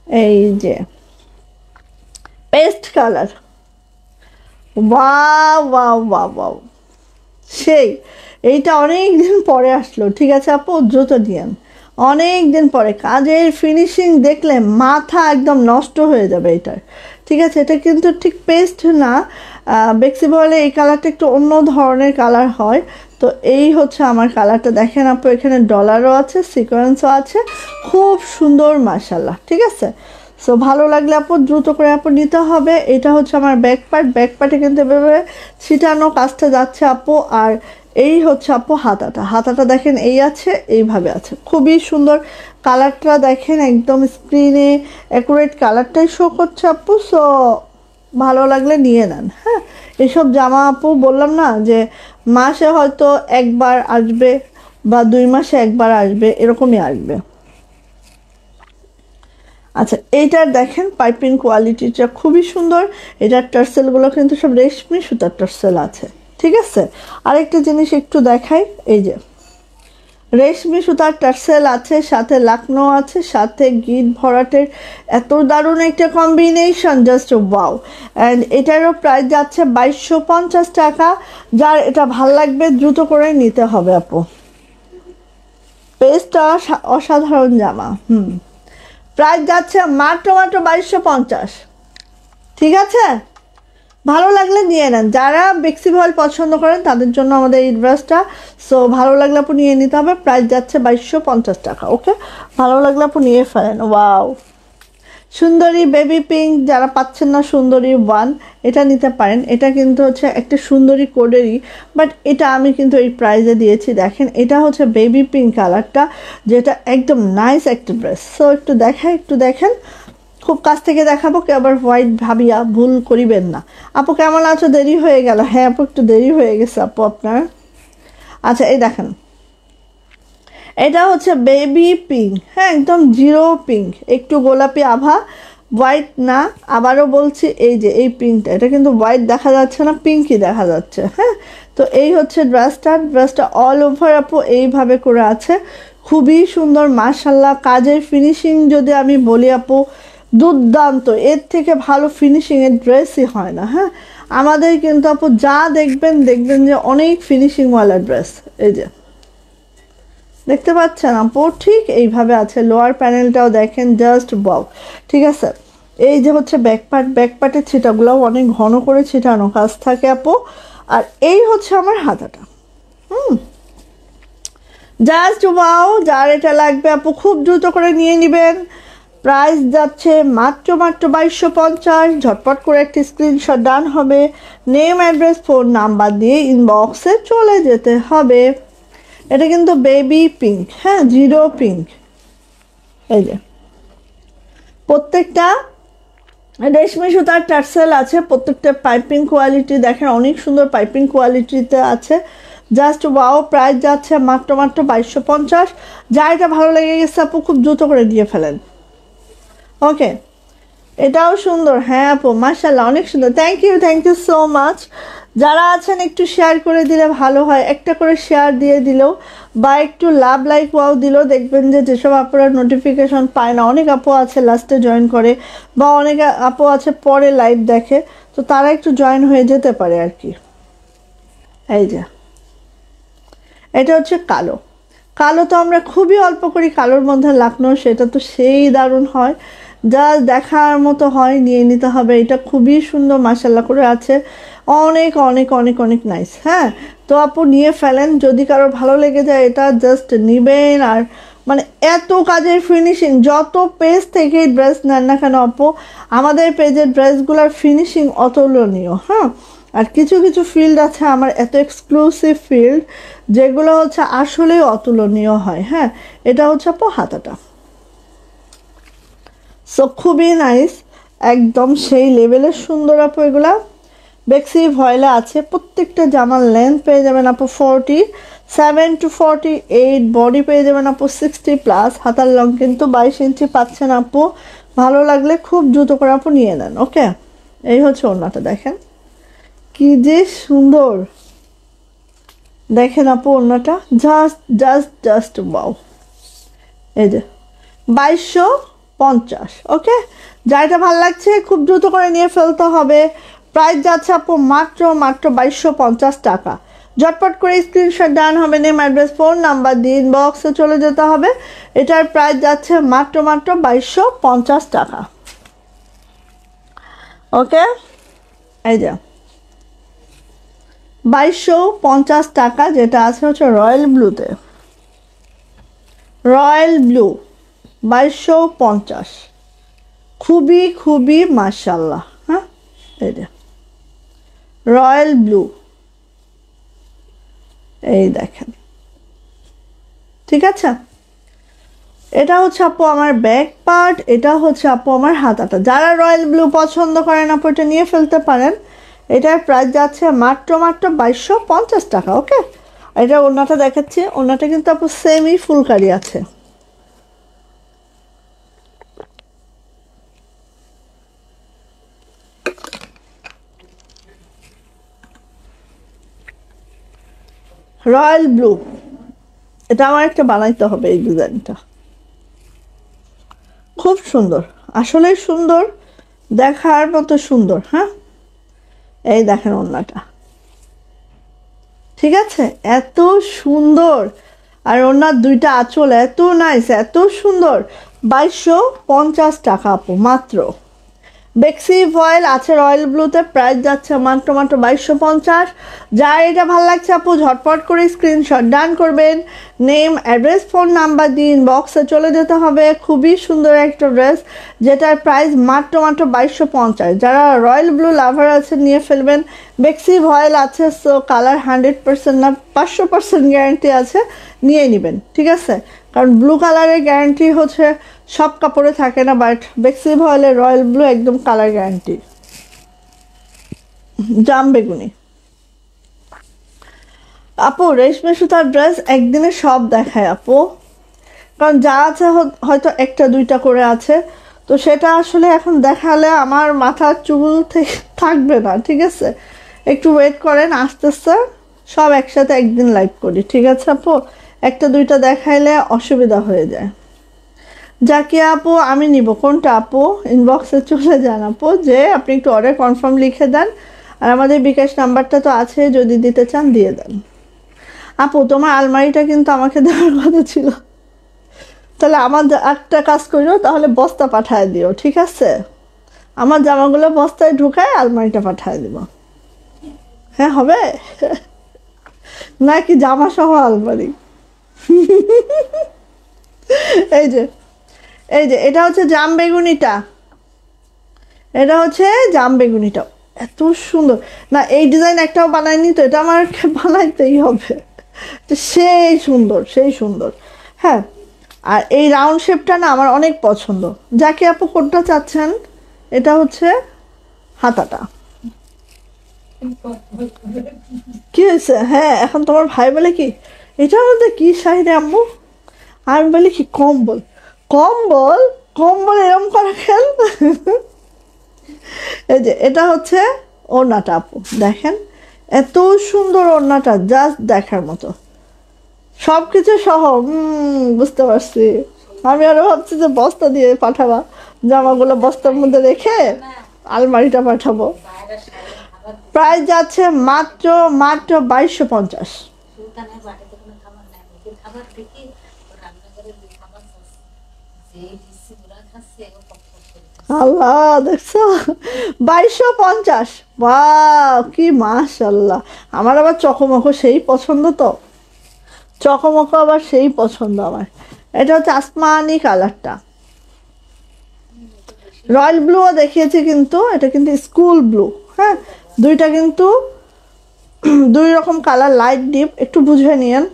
এই যে paste colour, wow wow wow wow, সেই এইটা অনেক দিন পরে আসলো। ঠিক আছে আপু দ্রুত দিয়েন, অনেক দিন পরে। কাজের ফিনিশিং দেখলে মাথা একদম নষ্ট হয়ে যাবে এটার। ঠিক আছে এটা কিন্তু ঠিক পেস্ট না, বেক্সি বলে এই কালারটা একটু অন্য ধরনের কালার হয়। তো এই হচ্ছে আমার কালারটা, দেখেন আপু এখানে ডলারও আছে, সিকোয়েন্সও আছে, খুব সুন্দর মাশাল্লাহ। ঠিক আছে সো ভালো লাগলে আপু দ্রুত করে আপু নিতে হবে। এটা হচ্ছে আমার ব্যাক পার্ট, ব্যাক পার্টে কিন্তু এভাবে ছিটানো কাজটা যাচ্ছে আপু। আর এই হচ্ছে আপু হাতাটা, হাতাটা দেখেন এই আছে এইভাবে আছে, খুবই সুন্দর। কালারটা দেখেন একদম স্ক্রিনে অ্যাকুরেট কালারটাই শো করছে আপু। সো ভালো লাগলে নিয়ে নেন। হ্যাঁ এসব জামা আপু বললাম না যে মাসে হয়তো একবার আসবে বা 2 মাসে একবার আসবে, এরকমই আসবে। আচ্ছা এইটার দেখেন পাইপিং কোয়ালিটিটা খুবই সুন্দর। এটার টার্সেলগুলো কিন্তু সব রেশমি সুতার টার্সেল আছে। ঠিক আছে আরেকটা জিনিস একটু দেখাই, এই যে রেশমি সুতার টার্সেল আছে, সাথে লাকনো আছে, সাথে গিট ভরাটের এত দারুণ একটা কম্বিনেশন, জাস্ট ওয়াও। অ্যান্ড এটারও প্রাইস যাচ্ছে 2250 টাকা। যার এটা ভাল লাগবে দ্রুত করে নিতে হবে আপু। পেস্টটা অসাধারণ জামা। প্রাইস যাচ্ছে মাত্র মাত্র 2250। ঠিক আছে ভালো লাগলে নিয়ে নেন। যারা বেক্সি ভয়েল পছন্দ করেন তাদের জন্য আমাদের এই ড্রেসটা। সো ভালো লাগলে আপু নিয়ে নিতে হবে। প্রাইস যাচ্ছে 2250 টাকা। ওকে ভালো লাগলে আপু নিয়ে ফেলেন। ওয়াও সুন্দরী বেবি পিঙ্ক, যারা পাচ্ছেন না সুন্দরী 1 এটা নিতে পারেন। এটা কিন্তু হচ্ছে একটা সুন্দরী কোডেরই, বাট এটা আমি কিন্তু এই প্রাইজে দিয়েছি। দেখেন এটা হচ্ছে বেবি পিঙ্ক কালারটা, যেটা একদম নাইস একটা ড্রেস। সো একটু দেখেন, খুব কাছ থেকে দেখাবো, কেউ আবার হোয়াইট ভাবিয়া ভুল করিবেন না। আপু কেমন আছো? দেরি হয়ে গেল। হ্যাঁ আপু একটু দেরি হয়ে গেছে আপু আপনার। আচ্ছা এই দেখেন এটা হচ্ছে বেবি পিঙ্ক, হ্যাঁ একদম জিরো পিঙ্ক, একটু গোলাপি আভা, হোয়াইট না। আবারও বলছি এই যে এই পিঙ্কটা, এটা কিন্তু হোয়াইট দেখা যাচ্ছে না, পিঙ্কই দেখা যাচ্ছে। হ্যাঁ তো এই হচ্ছে ড্রেসটা অল ওভার আপু এইভাবে করে আছে, খুবই সুন্দর মাশাল্লাহ। কাজের ফিনিশিং যদি আমি বলি আপু দুর্দান্ত, এর থেকে ভালো ফিনিশিংয়ের ড্রেসই হয় না। হ্যাঁ আমাদের কিন্তু আপু যা দেখবেন যে অনেক ফিনিশিংওয়ালা ড্রেস। এই যে দেখতে পাচ্ছেন আপু ঠিক এইভাবে আছে। লোয়ার প্যানেলটাও দেখেন জাস্ট ওয়াও। ঠিক আছে এই যে হচ্ছে ব্যাকপার্টের ছিটাগুলোও অনেক ঘন করে ছিটানো কাজ থাকে আপু। আর এই হচ্ছে আমার হাতাটা। Just wow. যার এটা লাগবে আপু খুব দ্রুত করে নিয়ে নেবেন। প্রাইস যাচ্ছে মাত্র 2250। ঝটপট করে একটি স্ক্রিনশট ডান হবে, নেম অ্যাড্রেস ফোন নাম্বার দিয়ে ইনবক্সে চলে যেতে হবে। এটা কিন্তু বেবি পিঙ্ক, হ্যাঁ, জিরো পিঙ্ক। এই যে প্রত্যেকটা রেশমি সুতার টার্সেল আছে, প্রত্যেকটা পাইপিং কোয়ালিটি দেখেন অনেক সুন্দর পাইপিং কোয়ালিটিতে আছে। জাস্ট ওয়াও, প্রাইস যাচ্ছে মাত্র 2250। যা এটা ভালো লেগে গেছে আপু খুব দ্রুত করে দিয়ে ফেলেন। ওকে, এটাও সুন্দর, হ্যাঁ আপু মাশাআল্লাহ অনেক সুন্দর। Thank you so much. যারা আছেন একটু শেয়ার করে দিলে ভালো হয়, একটা করে শেয়ার দিয়ে দিলেও বা একটু লাভ লাইক ওয়াও দিলেও দেখবেন যে যেসব আপুরা নোটিফিকেশন পায় না, অনেক আপু আছে লাস্টে জয়েন করে বা অনেক আপু আছে পরে লাইভ দেখে, তো তারা একটু জয়েন হয়ে যেতে পারে আর কি। এই যে এটা হচ্ছে কালো, কালো তো আমরা খুবই অল্প করি, কালোর মধ্যে লাকনো, সেটা তো সেই দারুণ হয়, যা দেখার মতো হয়, নিয়ে নিতে হবে। এটা খুবই সুন্দর মাশাআল্লাহ করে আছে, অনেক অনেক অনেক অনেক নাইস। হ্যাঁ, তো আপু নিয়ে ফেলেন, যদি কারো ভালো লেগে যায় এটা জাস্ট নিবেন। আর মানে এত কাজের ফিনিশিং, যত পেজ থেকে ড্রেস নেন না কেন আপু, আমাদের পেজের ড্রেসগুলোর ফিনিশিং অতুলনীয়। হ্যাঁ, আর কিছু কিছু ফিল্ড আছে আমার এত এক্সক্লুসিভ ফিল্ড যেগুলো হচ্ছে আসলেই অতুলনীয় হয়। হ্যাঁ, এটা হচ্ছে আপু হাতাটা, সো খুবই নাইস, একদম সেই লেভেলের সুন্দর আপু। এগুলা বেক্সি ভয়েলে আছে, প্রত্যেকটা জামার লেন্থ পেয়ে যাবেন আপু 47 to 48, বডি পেয়ে যাবেন আপু 60+, হাতার লং কিন্তু 22 ইঞ্চি পাচ্ছেন আপু। ভালো লাগলে খুব দ্রুত করে আপু নিয়ে নেন। ওকে, এই হচ্ছে ওড়নাটা, দেখেন কি যে সুন্দর, দেখেন আপু ওড়নাটা জাস্ট জাস্ট জাস্ট ওয়াও। এই যে 2250। ওকে, যাইটা ভালো লাগছে খুব দ্রুত করে নিয়ে ফেলতে হবে। প্রাইস যাচ্ছে আপু মাত্র 2250 টাকা। ঝটপট করে স্ক্রিনশট ডান হবে, নেম অ্যাড্রেস ফোন নাম্বার দিয়ে ইনবক্সে চলে যেতে হবে। এটার প্রাইস যাচ্ছে মাত্র 2250 টাকা। ওকে, এই যে 2250 টাকা, যেটা আছে হচ্ছে রয়্যাল ব্লুতে, রয়্যাল ব্লু 2250, খুবই খুবই মাশাআল্লাহ। হ্যাঁ, এই যে রয়্যাল ব্লু, এই দেখেন, ঠিক আছে। এটা হচ্ছে আপু আমার ব্যাক পার্ট, এটা হচ্ছে আপু আমার হাতাটা। যারা রয়্যাল ব্লু পছন্দ করেন আপু এটা নিয়ে ফেলতে পারেন। এটার প্রাইস যাচ্ছে মাত্র 2250 টাকা। ওকে, এটা ওড়নাটা দেখাচ্ছি, ওড়নাটা কিন্তু আপু সেমি ফুলকারি আছে। রয়্যাল ব্লু, এটা আমার একটা বানাইতে হবে, এই ডিজাইনটা খুব সুন্দর, আসলেই সুন্দর, দেখার মতো সুন্দর। হ্যাঁ, এই দেখেন ওড়নাটা, ঠিক আছে, এত সুন্দর। আর ওনার দুইটা আঁচল এত নাইস, এত সুন্দর। 2250 টাকা আপু মাত্র। বেক্সি ভয়েল আছে রয়্যাল ব্লুতে, প্রাইস যাচ্ছে মাত্র 2250। যার এটা ভালো লাগছে আপু ঝটপট করে স্ক্রিনশট ডান করবেন, নেম অ্যাড্রেস ফোন নাম্বার দিয়ে ইনবক্সে চলে যেতে হবে। খুবই সুন্দর একটা ড্রেস, যেটার প্রাইস মাত্র 2250। যারা রয়্যাল ব্লু লাভার আছে নিয়ে ফেলবেন। বেক্সি ভয়েল আছে, সো কালার 100% না 500% গ্যারান্টি আছে, নিয়ে নেবেন, ঠিক আছে। কারণ ব্লু কালারের গ্যারান্টি হচ্ছে সব কাপড়ে থাকে না, বাট বেক্সি ভয়েলের রয়্যাল ব্লু একদম কালার গ্যারান্টি। জাম বেগুনি আপু, রেশমি সুতার ড্রেস একদিনে সব দেখায় আপু, কারণ যা আছে হয়তো একটা দুইটা করে আছে, তো সেটা আসলে এখন দেখালে আমার মাথার চুল থেকে থাকবে না, ঠিক আছে। একটু ওয়েট করেন, আস্তে আস্তে সব একসাথে একদিন লাইভ করি, ঠিক আছে আপু। একটা দুইটা দেখাইলে অসুবিধা হয়ে যায়। জাকিয়া আপু আমি নিব, কোনটা আপু? ইনবক্সে চলে যান আপু, যে আপনি একটু অর্ডার কনফার্ম লিখে দেন, আর আমাদের বিকাশ নাম্বারটা তো আছে, যদি দিতে চান দিয়ে দেন। আপু তোমার আলমারিটা কিন্তু আমাকে দেওয়ার কথা ছিল, তাহলে আমার একটা কাজ করিও, তাহলে বস্তা পাঠায় দিও, ঠিক আছে। আমার জামাগুলো বস্তায় ঢুকায় আলমারিটা পাঠায় দিব। হ্যাঁ হবে নাকি জামা সহ আলমারি? এই যে এই যে এটা হচ্ছে জাম বেগুনিটা, এটা হচ্ছে জাম বেগুনিটা, এত সুন্দর না। এই ডিজাইন একটাও বানাইনি তো, এটা আমার বানাইতেই হবে, তো সেই সুন্দর, সেই সুন্দর। হ্যাঁ, আর এই রাউন্ড শেপটা না আমার অনেক পছন্দ। যাকে আপু কোনটা চাচ্ছেন? এটা হচ্ছে হাতাটা। কি হয়েছে? হ্যাঁ, এখন তোমার ভাই বলে কি এটার মধ্যে কি শাড়ি রে আম্মু? আমি বলি কি কম্বল। কম্বল? কম্বল এরম করা খেল। এই যে এটা হচ্ছে ওড়নাটা আপু, দেখেন এত সুন্দর ওড়নাটা, জাস্ট দেখার মতো, সবকিছু সহ। বুঝতে পারছি। আমি আরো ভাবছি যে বস্তা দিয়ে পাঠাবা, জামাগুলো বস্তার মধ্যে রেখে আলমারিটা পাঠাবো। প্রাইস যাচ্ছে মাত্র মাত্র 2250। আল্লাহ, দেখছো 2250। বাহ, কি মাশাল্লাহ। আমার আবার চকমকো সেই পছন্দ, তো চকমকো আবার সেই পছন্দ আমার। এটা হচ্ছে আসমানি কালারটা, রয়্যাল ব্লুও দেখিয়েছি, কিন্তু এটা কিন্তু স্কুল ব্লু। হ্যাঁ, দুইটা কিন্তু দুই রকম কালার, লাইট ডিপ, একটু বুঝে নিয়েন।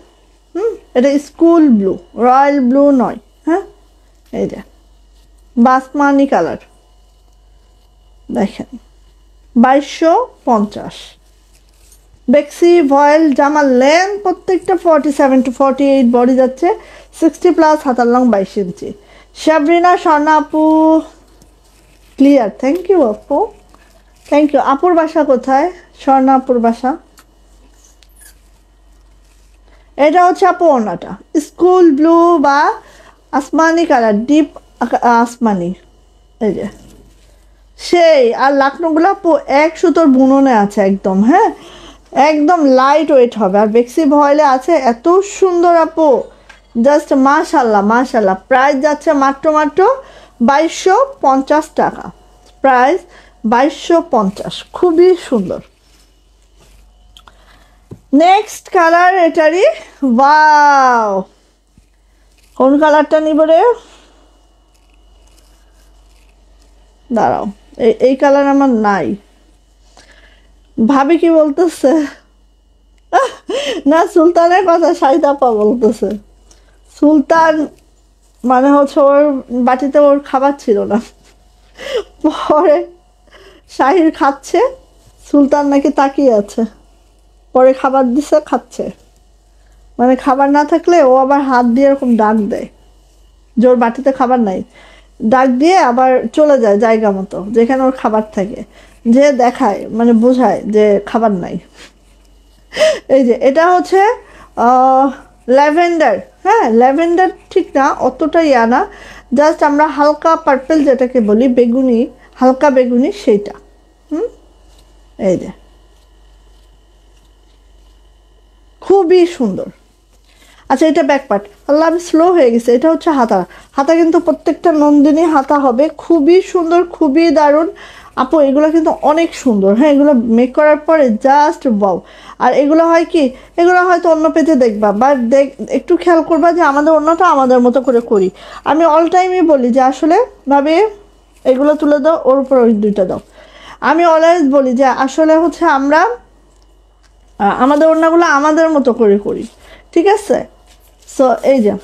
এটা স্কুল ব্লু, রয়্যাল ব্লু নয়। হ্যাঁ, এই যে বাসমানি কালার, দেখেন 2250। বেক্সি ভয়েল জামার লেন্থ প্রত্যেকটা 47 to 48, বডি যাচ্ছে 60+, হাতার লং 22 ইঞ্চি। শাবরিনা স্বর্ণা আপু ক্লিয়ার, থ্যাংক ইউ আপু, থ্যাংক ইউ। আপুর বাসা কোথায়? স্বর্ণা আপুর বাসা। এটা হচ্ছে আপু ওড়নাটা, স্কুল ব্লু বা আসমানি কালার, ডিপ আসমানি। এই যে সেই, আর লাকনোগুলো আপু এক সুতোর বুননে আছে একদম। হ্যাঁ, একদম লাইট ওয়েট হবে, আর বেক্সি ভয়েলে আছে, এত সুন্দর আপু, জাস্ট মাশাল্লাহ মাশাল্লাহ। প্রাইস যাচ্ছে মাত্র মাত্র 2250 টাকা। প্রাইস 2250, খুবই সুন্দর। নেক্সট কালার এটারই, ওয়াও, কোন কালারটা নিব রে? দাঁড়াও, এই কালার আমার নাই। ভাবি কি বলতেছে? না, সুলতানের কথা শাহিদ আপা বলতেছে। সুলতান মানে হচ্ছে ওর বাটিতে ওর খাবার ছিল না, পরে শাহির খাচ্ছে, সুলতান নাকি তাকিয়ে আছে, পরে খাবার দিছে, খাচ্ছে। মানে খাবার না থাকলে ও আবার হাত দিয়ে এরকম ডাক দেয় যে ওর বাটিতে খাবার নাই, ডাক দিয়ে আবার চলে যায় জায়গা মতো যেখানে ওর খাবার থাকে, যে দেখায় মানে বোঝায় যে খাবার নাই। এই যে এটা হচ্ছে ল্যাভেন্ডার। হ্যাঁ, ল্যাভেন্ডার ঠিক না, অতটা ইয়া না, জাস্ট আমরা হালকা পার্পল যেটাকে বলি, বেগুনি, হালকা বেগুনি, সেইটা। এই যে খুবই সুন্দর। আচ্ছা, এটা ব্যাক পার্ট। আল্লাহ, আমি স্লো হয়ে গেছে। এটা হচ্ছে হাতা। হাতা কিন্তু প্রত্যেকটা নন্দিনী হাতা হবে, খুবই সুন্দর, খুবই দারুণ আপু। এগুলো কিন্তু অনেক সুন্দর। হ্যাঁ, এগুলো মেক করার পরে জাস্ট বাও। আর এগুলো হয় কি, এগুলো হয়তো অন্য পেজে দেখবা, বা একটু খেয়াল করবা যে আমাদের অন্যটা আমাদের মতো করে করি। আমি অল টাইমই বলি যে আসলে ভাবে এগুলো তুলে দাও, ওর উপর ওই দুইটা দাও। আমি অলওয়েজ বলি যে আসলে হচ্ছে আমরা আমাদের ওড়নাগুলো আমাদের মতো করে করি, ঠিক আছে? সো এই যে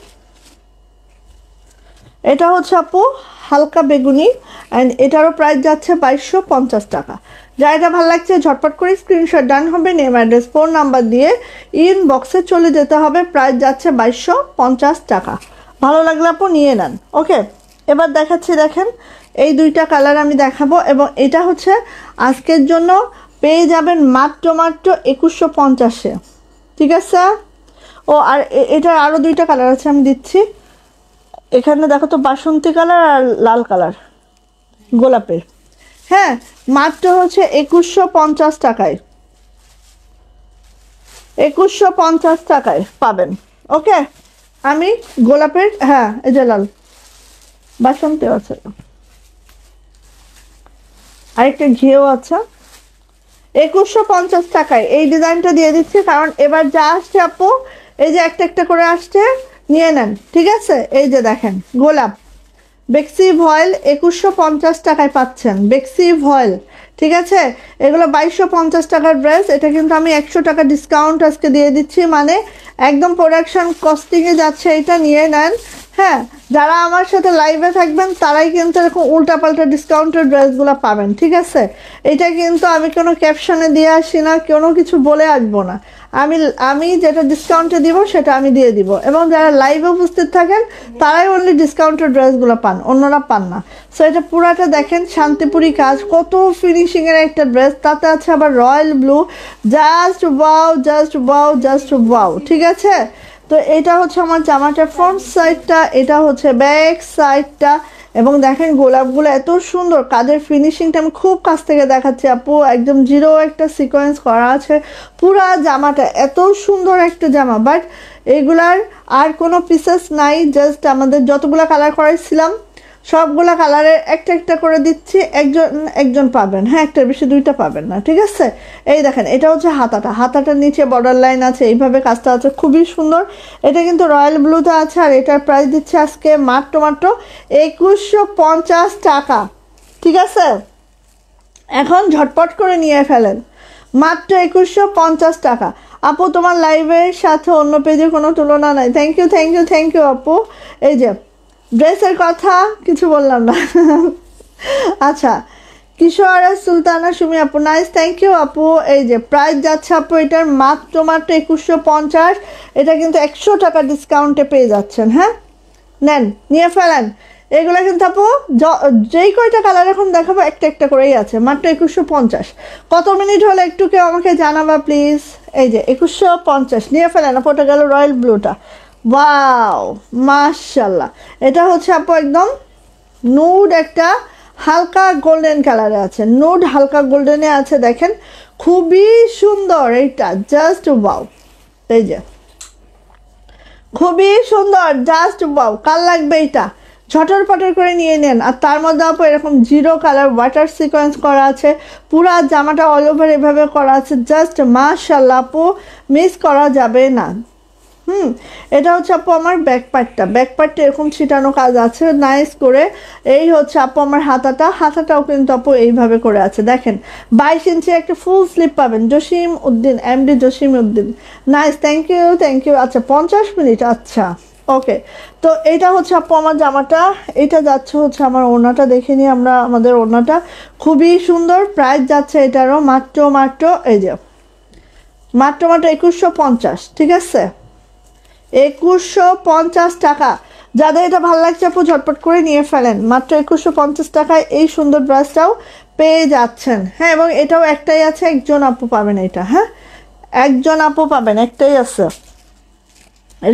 এটা হচ্ছে আপু হালকা বেগুনি, অ্যান্ড এটারও প্রাইস যাচ্ছে 2250 টাকা। যা এটা ভালো লাগছে ঝটপট করে স্ক্রিনশট ডান হবে, নেম অ্যাড্রেস ফোন নাম্বার দিয়ে ইনবক্সে চলে যেতে হবে। প্রাইস যাচ্ছে 2250 টাকা। ভালো লাগলে আপু নিয়ে নেন। ওকে, এবার দেখাচ্ছি, দেখেন এই দুইটা কালার আমি দেখাবো, এবং এটা হচ্ছে আজকের জন্য পেয়ে যাবেন মাত্র মাত্র 2150-এ, ঠিক আছে? ও আর এটার আরও দুইটা কালার আছে, আমি দিচ্ছি। এখানে দেখো তো, বাসন্তী কালার আর লাল কালার, গোলাপের। হ্যাঁ, মাত্র হচ্ছে 2150 টাকায়, 2150 টাকায় পাবেন। ওকে, আমি গোলাপের, হ্যাঁ এই যে লাল, বাসন্তী আছে, আরেকটা ঘিয়েও আছে। 2150 টাকায় এই ডিজাইনটা দিয়ে দিচ্ছি, কারণ এবার যা আসছে আপু, এই যে একটা একটা করে আসছে, নিয়ে নেন, ঠিক আছে? এই যে দেখেন গোলাপ, বেক্সি ভয়েল 2150 টাকায় পাচ্ছেন, বেক্সি ভয়েল, ঠিক আছে, এগুলো 2250 টাকার ড্রেস। এটা কিন্তু আমি 100 টাকা ডিসকাউন্ট আজকে দিয়ে দিচ্ছি, মানে একদম প্রোডাকশন কস্টিংয়ে যাচ্ছে, এটা নিয়ে নেন। হ্যাঁ, যারা আমার সাথে লাইভে থাকবেন তারাই কিন্তু এরকম উল্টাপাল্টা ডিসকাউন্টের ড্রেসগুলো পাবেন। ঠিক আছে, এটা কিন্তু আমি কোনো ক্যাপশনে দিয়ে আসি না, কোনো কিছু বলে আসবো না। আমি যেটা ডিসকাউন্টে দিব সেটা আমি দিয়ে দিব, এবং যারা লাইভে উপস্থিত থাকেন তারাই অনলি ডিসকাউন্টের ড্রেসগুলো পান, অন্যরা পান না। সো এটা পুরাটা দেখেন, শান্তিপুরি কাজ, কত ফিনিশিংয়ের একটা ড্রেস, তাতে আছে আবার royal blue. Just wow, just wow, just wow. ঠিক আছে, তো এটা হচ্ছে আমার জামাটার ফ্রন্ট সাইডটা, এটা হচ্ছে ব্যাক সাইডটা, এবং দেখেন গোলাপগুলো এত সুন্দর, কাজের ফিনিশিংটা আমি খুব কাছ থেকে দেখাচ্ছি আপু, একদম জিরো একটা সিকোয়েন্স করা আছে পুরা জামাটা, এত সুন্দর একটা জামা। বাট এগুলার আর কোনো পিসেস নাই, জাস্ট আমাদের যতগুলো কালার করাইছিলাম সবগুলা কালারের একটা একটা করে দিচ্ছি, একজন পাবেন। হ্যাঁ, একটার বেশি দুইটা পাবেন না। ঠিক আছে, এই দেখেন এটা হচ্ছে হাতাটার নিচে বর্ডার লাইন আছে, এইভাবে কাজটা আছে, খুবই সুন্দর। এটা কিন্তু রয়্যাল ব্লুতে আছে, আর এটার প্রাইস দিচ্ছে আজকে মাত্র 2150 টাকা। ঠিক আছে, এখন ঝটপট করে নিয়ে ফেলেন, মাত্র 2150 টাকা। আপু তোমার লাইভের সাথে অন্য পেজে কোনো তুলনা নাই। Thank you, thank you, thank you আপু। এই যে ড্রেসের কথা কিছু বললাম না। আচ্ছা, কিশোর সুলতানা সুমি আপু, নাইস, থ্যাংক ইউ আপু। এই যে প্রাইস যাচ্ছে আপু এটার মাত্র 2150। এটা কিন্তু 100 টাকা ডিসকাউন্টে পেয়ে যাচ্ছেন। হ্যাঁ, নেন, নিয়ে ফেলেন। এগুলো কিন্তু আপু যেই কয়টা কালার এখন দেখাবো একটা একটা করেই আছে, মাত্র 2150। কত মিনিট হলে একটু কেউ আমাকে জানাবা প্লিজ। এই যে 2150, নিয়ে ফেলেন আপু। ওটা গেল রয়্যাল ব্লুটা, ওয়াও মাশাল্লাহ। এটা হচ্ছে আপু একদম নুড একটা হালকা গোল্ডেন কালারে আছে, নুড হালকা গোল্ডেনে আছে, দেখেন খুবই সুন্দর এইটা, জাস্ট ওয়াও। এই যে খুবই সুন্দর, জাস্ট ওয়াও। কাল লাগবে এটা, ঝটর পটর করে নিয়ে নেন। আর তার মধ্যে আপু এরকম জিরো কালার ওয়াটার সিকোয়েন্স করা আছে, পুরা জামাটা অল ওভার এভাবে করা আছে, জাস্ট মাশাল্লাহ আপু, মিস করা যাবে না। এটা হচ্ছে আপু আমার ব্যাক পার্টটা এরকম ছিটানো কাজ আছে নাইস করে। এই হচ্ছে আপু আমার হাতাটাও কিন্তু আপু এইভাবে করে আছে, দেখেন 22 ইঞ্চি একটা ফুল স্লিপ পাবেন। Jasim Uddin, MD Jasim Uddin, nice, thank you, thank you. আচ্ছা 50 মিনিট, আচ্ছা ওকে। তো এইটা হচ্ছে আপু আমার জামাটা, এটা যাচ্ছে হচ্ছে আমার ওড়নাটা, দেখে নিই আমরা আমাদের ওড়নাটা, খুবই সুন্দর। প্রাইস যাচ্ছে এটারও মাত্র এই যে মাত্র 2150। ঠিক আছে, 2150 টাকা। যাদের এটা ভালো লাগছে আপু ঝটপট করে নিয়ে ফেলেন, মাত্র 2150 টাকায় এই সুন্দর ড্রেসটাও পেয়ে যাচ্ছেন। হ্যাঁ, এবং এটাও একটাই আছে, একজন আপু পাবেন এটা। হ্যাঁ, একজন আপু পাবেন, একটাই আছে।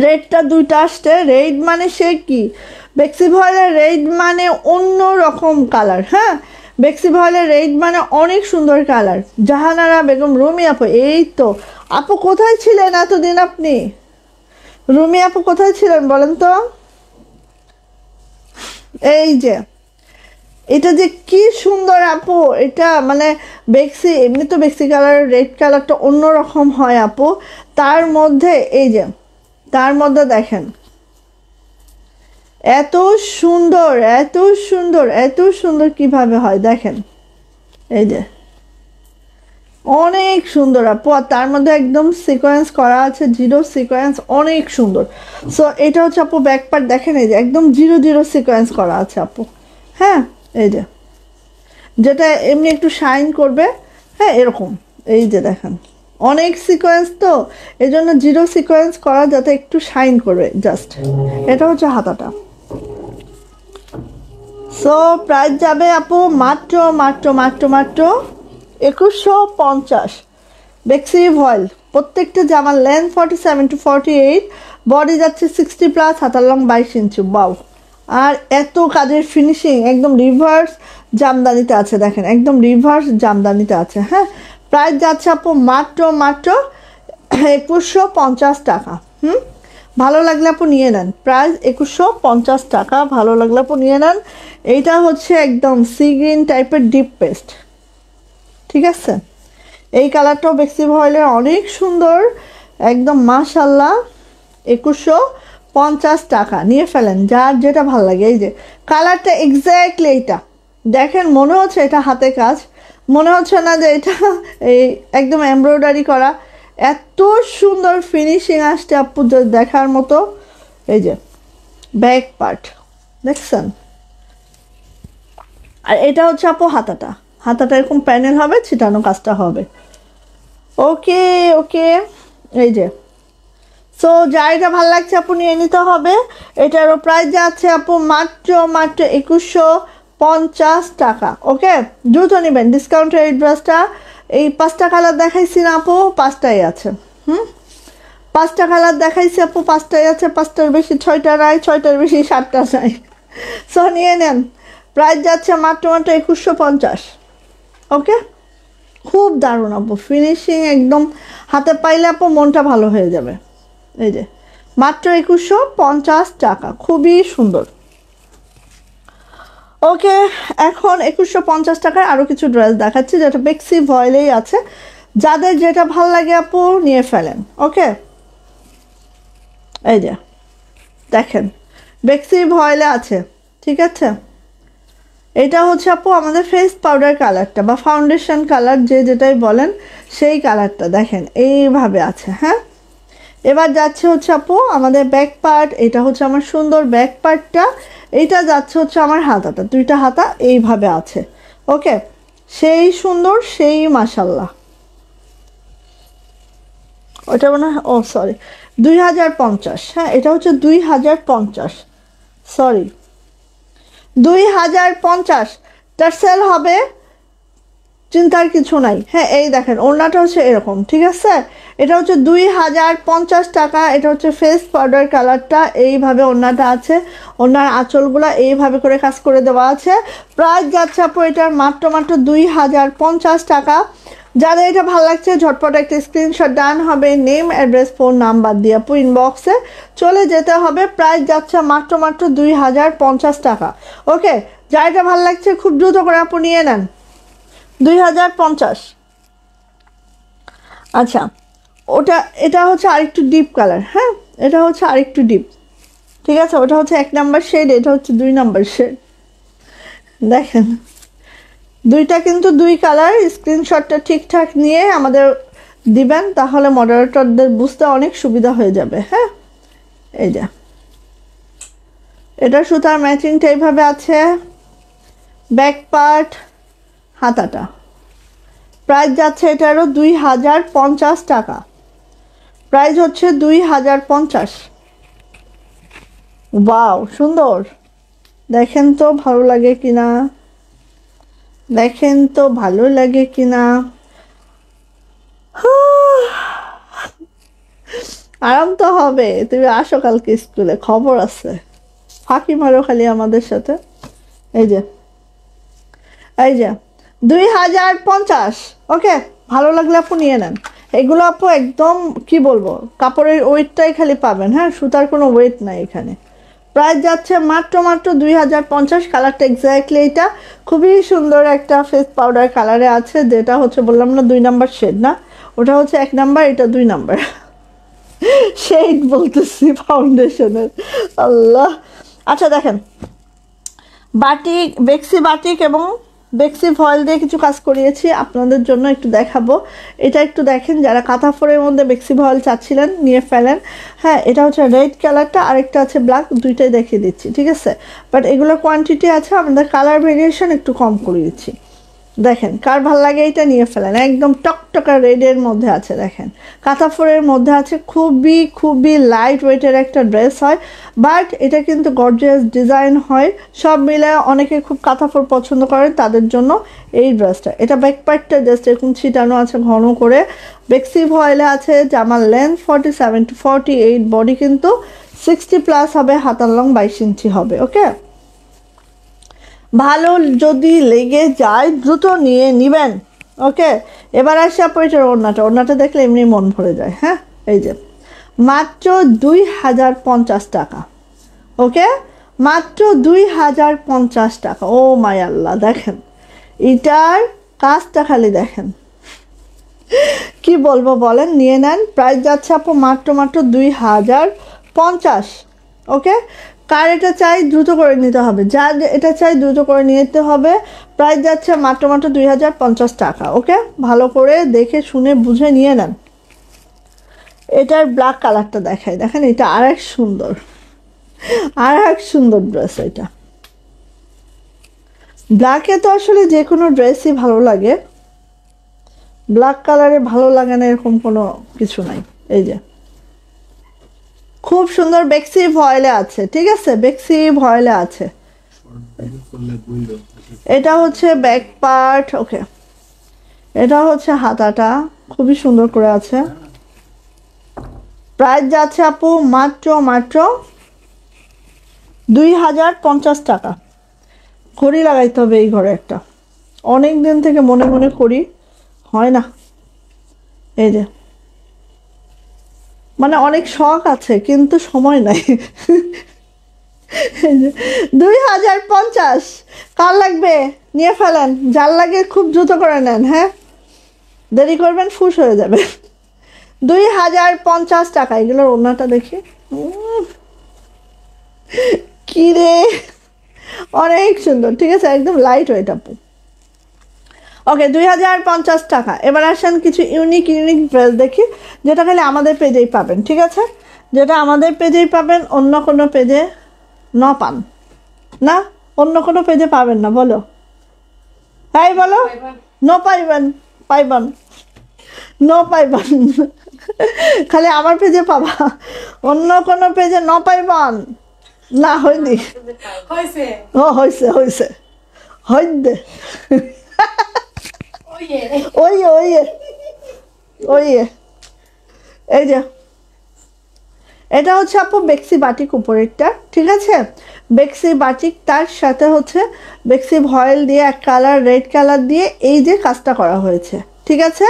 রেডটা দুইটা আসছে, রেড মানে সে কি, বেক্সি ভয়েলের রেড মানে অন্য রকম কালার। হ্যাঁ, বেক্সি ভয়েলের রেড মানে অনেক সুন্দর কালার। জাহানারা বেগম, রুমি আপু, এই তো আপু কোথায় ছিলেন এতদিন আপনি? রুমি আপু কোথায় ছিলেন বলেন তো? এই যে এটা যে কি সুন্দর আপু, এটা মানে বেক্সি, এমনি তো বেক্সি কালার রেড কালারটা অন্যরকম হয় আপু, তার মধ্যে এই যে তার মধ্যে দেখেন এত সুন্দর, এত সুন্দর, এত সুন্দর কিভাবে হয় দেখেন। এই যে অনেক সুন্দর আপু, আর তার মধ্যে একদম সিকোয়েন্স করা আছে, জিরো সিকোয়েন্স, অনেক সুন্দর। সো এটা হচ্ছে আপু ব্যাক পার্ট, দেখেন এই যে একদম জিরো সিকোয়েন্স করা আছে আপু। হ্যাঁ, এই যে যেটা এমনি একটু শাইন করবে, হ্যাঁ এরকম, এই যে দেখেন অনেক সিকোয়েন্স, তো এই জন্য জিরো সিকোয়েন্স করা যাতে একটু শাইন করবে জাস্ট। এটা হচ্ছে হাতাটা। সো প্রাইস যাবে আপু মাত্র 2150। বেক্সি ভয়েল, প্রত্যেকটা জামার লেন্থ 47 to 48, বডি যাচ্ছে 60+, হাতার লং 22 ইঞ্চি। বাউ, আর এত কাজের ফিনিশিং, একদম রিভার্স জামদানিতে আছে, দেখেন একদম রিভার্স জামদানিতে আছে। হ্যাঁ, প্রাইস যাচ্ছে আপু মাত্র 2150 টাকা। ভালো লাগলে আপু নিয়ে নেন, প্রাইস 2150 টাকা। ভালো লাগলে আপু নিয়ে নেন। এইটা হচ্ছে একদম সি গ্রিন টাইপের ডিপ পেস্ট। ঠিক আছে, এই কালারটাও বেক্সি ভয়েলের অনেক সুন্দর, একদম মাশাল্লাহ। 2150 টাকা, নিয়ে ফেলেন যার যেটা ভালো লাগে। এই যে কালারটা এক্স্যাক্টলি এইটা, দেখেন মনে হচ্ছে এটা হাতে কাজ, মনে হচ্ছে না যে এটা এই একদম এমব্রয়ডারি করা, এত সুন্দর ফিনিশিং আসছে আপু দেখার মতো। এই যে ব্যাক পার্ট দেখছেন, আর এটা হচ্ছে আপু হাতাটা, হাতাটা এরকম প্যানেল হবে, ছিটানো কাজটা হবে। ওকে ওকে, এই যে সো যা এটা ভালো লাগছে আপু নিয়ে নিতে হবে। এটারও প্রাইস যাচ্ছে আপু মাত্র 2150 টাকা। ওকে, দ্রুত নেবেন, ডিসকাউন্টের এই ড্রেসটা। এই 5টা কালার দেখাইছি না আপু, 5টাই আছে। 5টা কালার দেখাইছি আপু, 5টাই আছে, 5টার বেশি 6টা নাই, 6টার বেশি 7টা নাই। সো নিয়ে নেন, প্রাইস যাচ্ছে মাত্র 2150। ওকে, খুব দারুণ আপু, ফিনিশিং একদম হাতে পাইলে আপু মনটা ভালো হয়ে যাবে। এই যে মাত্র 2150 টাকা, খুবই সুন্দর। ওকে, এখন 2150 টাকার আরও কিছু ড্রেস দেখাচ্ছি যেটা বেক্সি ভয়েলেই আছে, যাদের যেটা ভাল লাগে আপু নিয়ে ফেলেন। ওকে, এই যে দেখেন বেক্সি ভয়েলে আছে, ঠিক আছে। এটা হচ্ছে আপু আমাদের ফেস পাউডার কালারটা বা ফাউন্ডেশন কালার, যে যেটাই বলেন সেই কালারটা দেখেন এইভাবে আছে। হ্যাঁ, এবার যাচ্ছে হচ্ছে আপু আমাদের ব্যাক পার্ট, এটা হচ্ছে আমার সুন্দর ব্যাক পার্টটা, এইটা যাচ্ছে হচ্ছে আমার হাতাটা, 2টা হাতা এইভাবে আছে। ওকে, সেই সুন্দর, সেই মাশাল্লাহ। ওটা মনে হয়, ও সরি 2050, হ্যাঁ এটা হচ্ছে 2050, সরি 2050 টার্সেল হবে, চিন্তার কিছু নাই। হ্যাঁ, এই দেখেন ওড়নাটা হচ্ছে এরকম, ঠিক আছে। এটা হচ্ছে 2050 টাকা। এটা হচ্ছে ফেস পাউডার কালারটা, এইভাবে ওড়নাটা আছে, ওড়নার আঁচলগুলো এইভাবে করে কাজ করে দেওয়া আছে। প্রাইস যাচ্ছে আপু এটার মাত্র 2050 টাকা। যাদের এটা ভালো লাগছে ঝটপট একটা স্ক্রিনশট ডান হবে, নেম, অ্যাড্রেস, ফোন নাম্বার দিয়ে আপু ইনবক্সে চলে যেতে হবে। প্রাইস যাচ্ছে মাত্র 2050 টাকা। ওকে, যা এটা ভালো লাগছে খুব দ্রুত করে আপু নিয়ে নেন, 2050। আচ্ছা, এটা হচ্ছে আরেকটু ডিপ কালার। হ্যাঁ, এটা হচ্ছে আরেকটু ডিপ, ঠিক আছে। ওটা হচ্ছে 1 নাম্বার শেড, এটা হচ্ছে 2 নাম্বার শেড। দেখেন দুইটা কিন্তু 2 কালার। স্ক্রিনশটটা ঠিকঠাক নিয়ে আমাদের দিবেন, তাহলে মডারেটরদের বুঝতে অনেক সুবিধা হয়ে যাবে। হ্যাঁ, এই যে এটা সুতার ম্যাচিংটা এইভাবে আছে, ব্যাক পার্ট, হাতাটা। প্রাইস যাচ্ছে এটারও 2050 টাকা। প্রাইস হচ্ছে 2050। ওয়াও, সুন্দর, দেখেন তো ভালো লাগে কিনা, দেখেন তো ভালো লাগে কিনা। আরাম তো হবে, তুমি আসো কালকে স্কুলে, খবর আছে, ফাঁকি মারো খালি আমাদের সাথে। এই যে 2050। ওকে, ভালো লাগলে আপু নিয়ে নেন। এগুলো আপু একদম কি বলবো, কাপড়ের ওয়েটটাই খালি পাবেন। হ্যাঁ, সুতার কোনো ওয়েট নাই এখানে। প্রাইস যাচ্ছে মাত্র 2050। কালারটা এক্স্যাক্টলি এটা, খুবই সুন্দর একটা ফেস পাউডার কালারে আছে, যেটা হচ্ছে বললাম না 2 নাম্বার শেড না, ওটা হচ্ছে 1 নাম্বার, এটা 2 নাম্বার শেড বলতেছি ফাউন্ডেশনের, আল্লাহ। আচ্ছা দেখেন, বাটিক, বেক্সি বাটিক এবং বেক্সি ফয়েল দিয়ে কিছু কাজ করিয়েছি আপনাদের জন্য, একটু দেখাবো। এটা একটু দেখেন, যারা কাঁথা ফোরের মধ্যে বেক্সি ফয়েল চাচ্ছিলেন নিয়ে ফেলেন। হ্যাঁ, এটা হচ্ছে রেড কালারটা, আরেকটা আছে ব্ল্যাক, দুইটাই দেখিয়ে দিচ্ছি, ঠিক আছে। বাট এগুলোর কোয়ান্টিটি আছে, আমাদের কালার ভেরিয়েশন একটু কম করে দিচ্ছি। দেখেন কার ভাল লাগে এটা নিয়ে ফেলেন, একদম টকটকা রেডের মধ্যে আছে, দেখেন কাঁথা ফোরের মধ্যে আছে, খুবই খুবই লাইট ওয়েটের একটা ড্রেস হয়, বাট এটা কিন্তু গর্জিয়াস ডিজাইন হয়। সব মিলে অনেকে খুব কাঁথা ফোর পছন্দ করেন, তাদের জন্য এই ড্রেসটা। এটা ব্যাক পার্টটা জাস্ট এরকম ছিটানো আছে ঘন করে, বেক্সি ভয়েলে আছে। জামার লেন্থ 47 to 48, বডি কিন্তু 60+ হবে, হাতার লং 22 ইঞ্চি হবে। ওকে, ভালো যদি লেগে যায় দ্রুত নিয়ে নিবেন। ওকে, এবার আসি আপু এটার ওড়নাটা দেখলে এমনি মন ভরে যায়। হ্যাঁ, এই যে মাত্র 2050 টাকা। ওকে, মাত্র 2050 টাকা। ও মাই আল্লাহ, দেখেন এটার কাজটা খালি দেখেন, কি বলবো বলেন, নিয়ে নেন। প্রাইস যাচ্ছে আপু মাত্র 2050। ওকে, কার এটা চাই দ্রুত করে নিতে হবে, যার এটা চাই দ্রুত করে নিতে হবে। প্রাইস যাচ্ছে মাত্র 2050 টাকা। ওকে, ভালো করে দেখে শুনে বুঝে নিয়ে নেন। এটার ব্ল্যাক কালারটা দেখাই, দেখেন এটা আর এক সুন্দর ড্রেস। এটা ব্ল্যাকে তো আসলে যে কোনো ড্রেসই ভালো লাগে, ব্ল্যাক কালারে ভালো লাগে না এরকম কোনো কিছু নাই। এই যে খুব সুন্দর বেক্সি ভয়েলে আছে, ঠিক আছে, বেক্সি ভয়েলে আছে। এটা হচ্ছে ব্যাক পার্ট। ওকে, এটা হচ্ছে হাতাটা, খুবই সুন্দর করে আছে। প্রাইস যাচ্ছে আপু মাত্র 2050 টাকা। ঘড়ি লাগাইতে হবে এই ঘরে একটা, অনেক দিন থেকে মনে মনে করি, হয় না। এই যে মানে অনেক শখ আছে কিন্তু সময় নাই। 2050 কার লাগবে নিয়ে ফেলেন, যার লাগে খুব দ্রুত করে নেন, হ্যাঁ দেরি করবেন ফুস হয়ে যাবে। 2050 টাকা। এগুলোর ওড়নাটা দেখি, কি রে অনেক সুন্দর, ঠিক আছে, একদম লাইট ওয়েট আপু। ওকে, 2050 টাকা। এবার আসেন কিছু ইউনিক ড্রেস দেখি, যেটা খালি আমাদের পেজেই পাবেন, ঠিক আছে, যেটা আমাদের পেজেই পাবেন, অন্য কোনো পেজে পান না, অন্য কোনো পেজে পাবেন না। বলো তাই, বলো পাইবেন খালি আমার পেজে পাবা, অন্য কোনো পেজে পাইবান না। হয়নি, ও হয়েছে হইদে ওই এই যে এটা হচ্ছে আপু বেক্সি বাটিক উপরেরটা, ঠিক আছে, বেক্সি বাটিক, তার সাথে হচ্ছে বেক্সি ভয়েল দিয়ে এক কালার রেড কালার দিয়ে এই যে কাজটা করা হয়েছে, ঠিক আছে,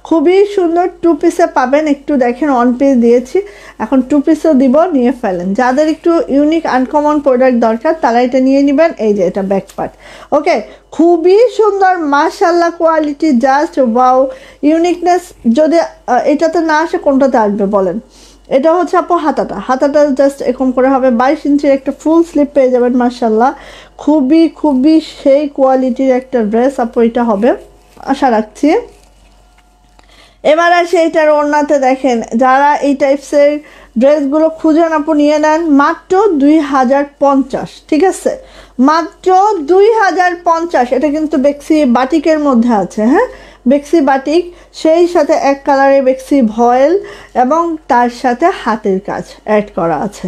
খুবই সুন্দর। 2 পিসে পাবেন, একটু দেখেন 1 পিস দিয়েছি, এখন 2 পিসও দিব, নিয়ে ফেলেন। যাদের একটু ইউনিক আনকমন প্রোডাক্ট দরকার তারা এটা নিয়ে নেবেন। এই যে এটা ব্যাক পার্ট। ওকে, খুবই সুন্দর মাশাআল্লাহ, কোয়ালিটি জাস্ট ওয়াও, ইউনিকনেস। যদি এটাতে না আসে কোনটাতে আসবে বলেন। এটা হচ্ছে আপু হাতাটা জাস্ট এরকম করে হবে, 22 ইঞ্চির একটা ফুল স্লিপ পেয়ে যাবেন। মাশাআল্লাহ, খুবই সেই কোয়ালিটির একটা ড্রেস আপু এটা হবে, আশা রাখছি। এবার আসে এটার ওড়নাতে দেখেন, যারা এই টাইপসের ড্রেসগুলো খুঁজেন আপু নিয়ে নেন, মাত্র 2050, ঠিক আছে, মাত্র 2050। এটা কিন্তু বেক্সি বাটিকের মধ্যে আছে, হ্যাঁ, বেক্সি বাটিক, সেই সাথে এক কালারের বেক্সি ভয়েল এবং তার সাথে হাতের কাজ অ্যাড করা আছে।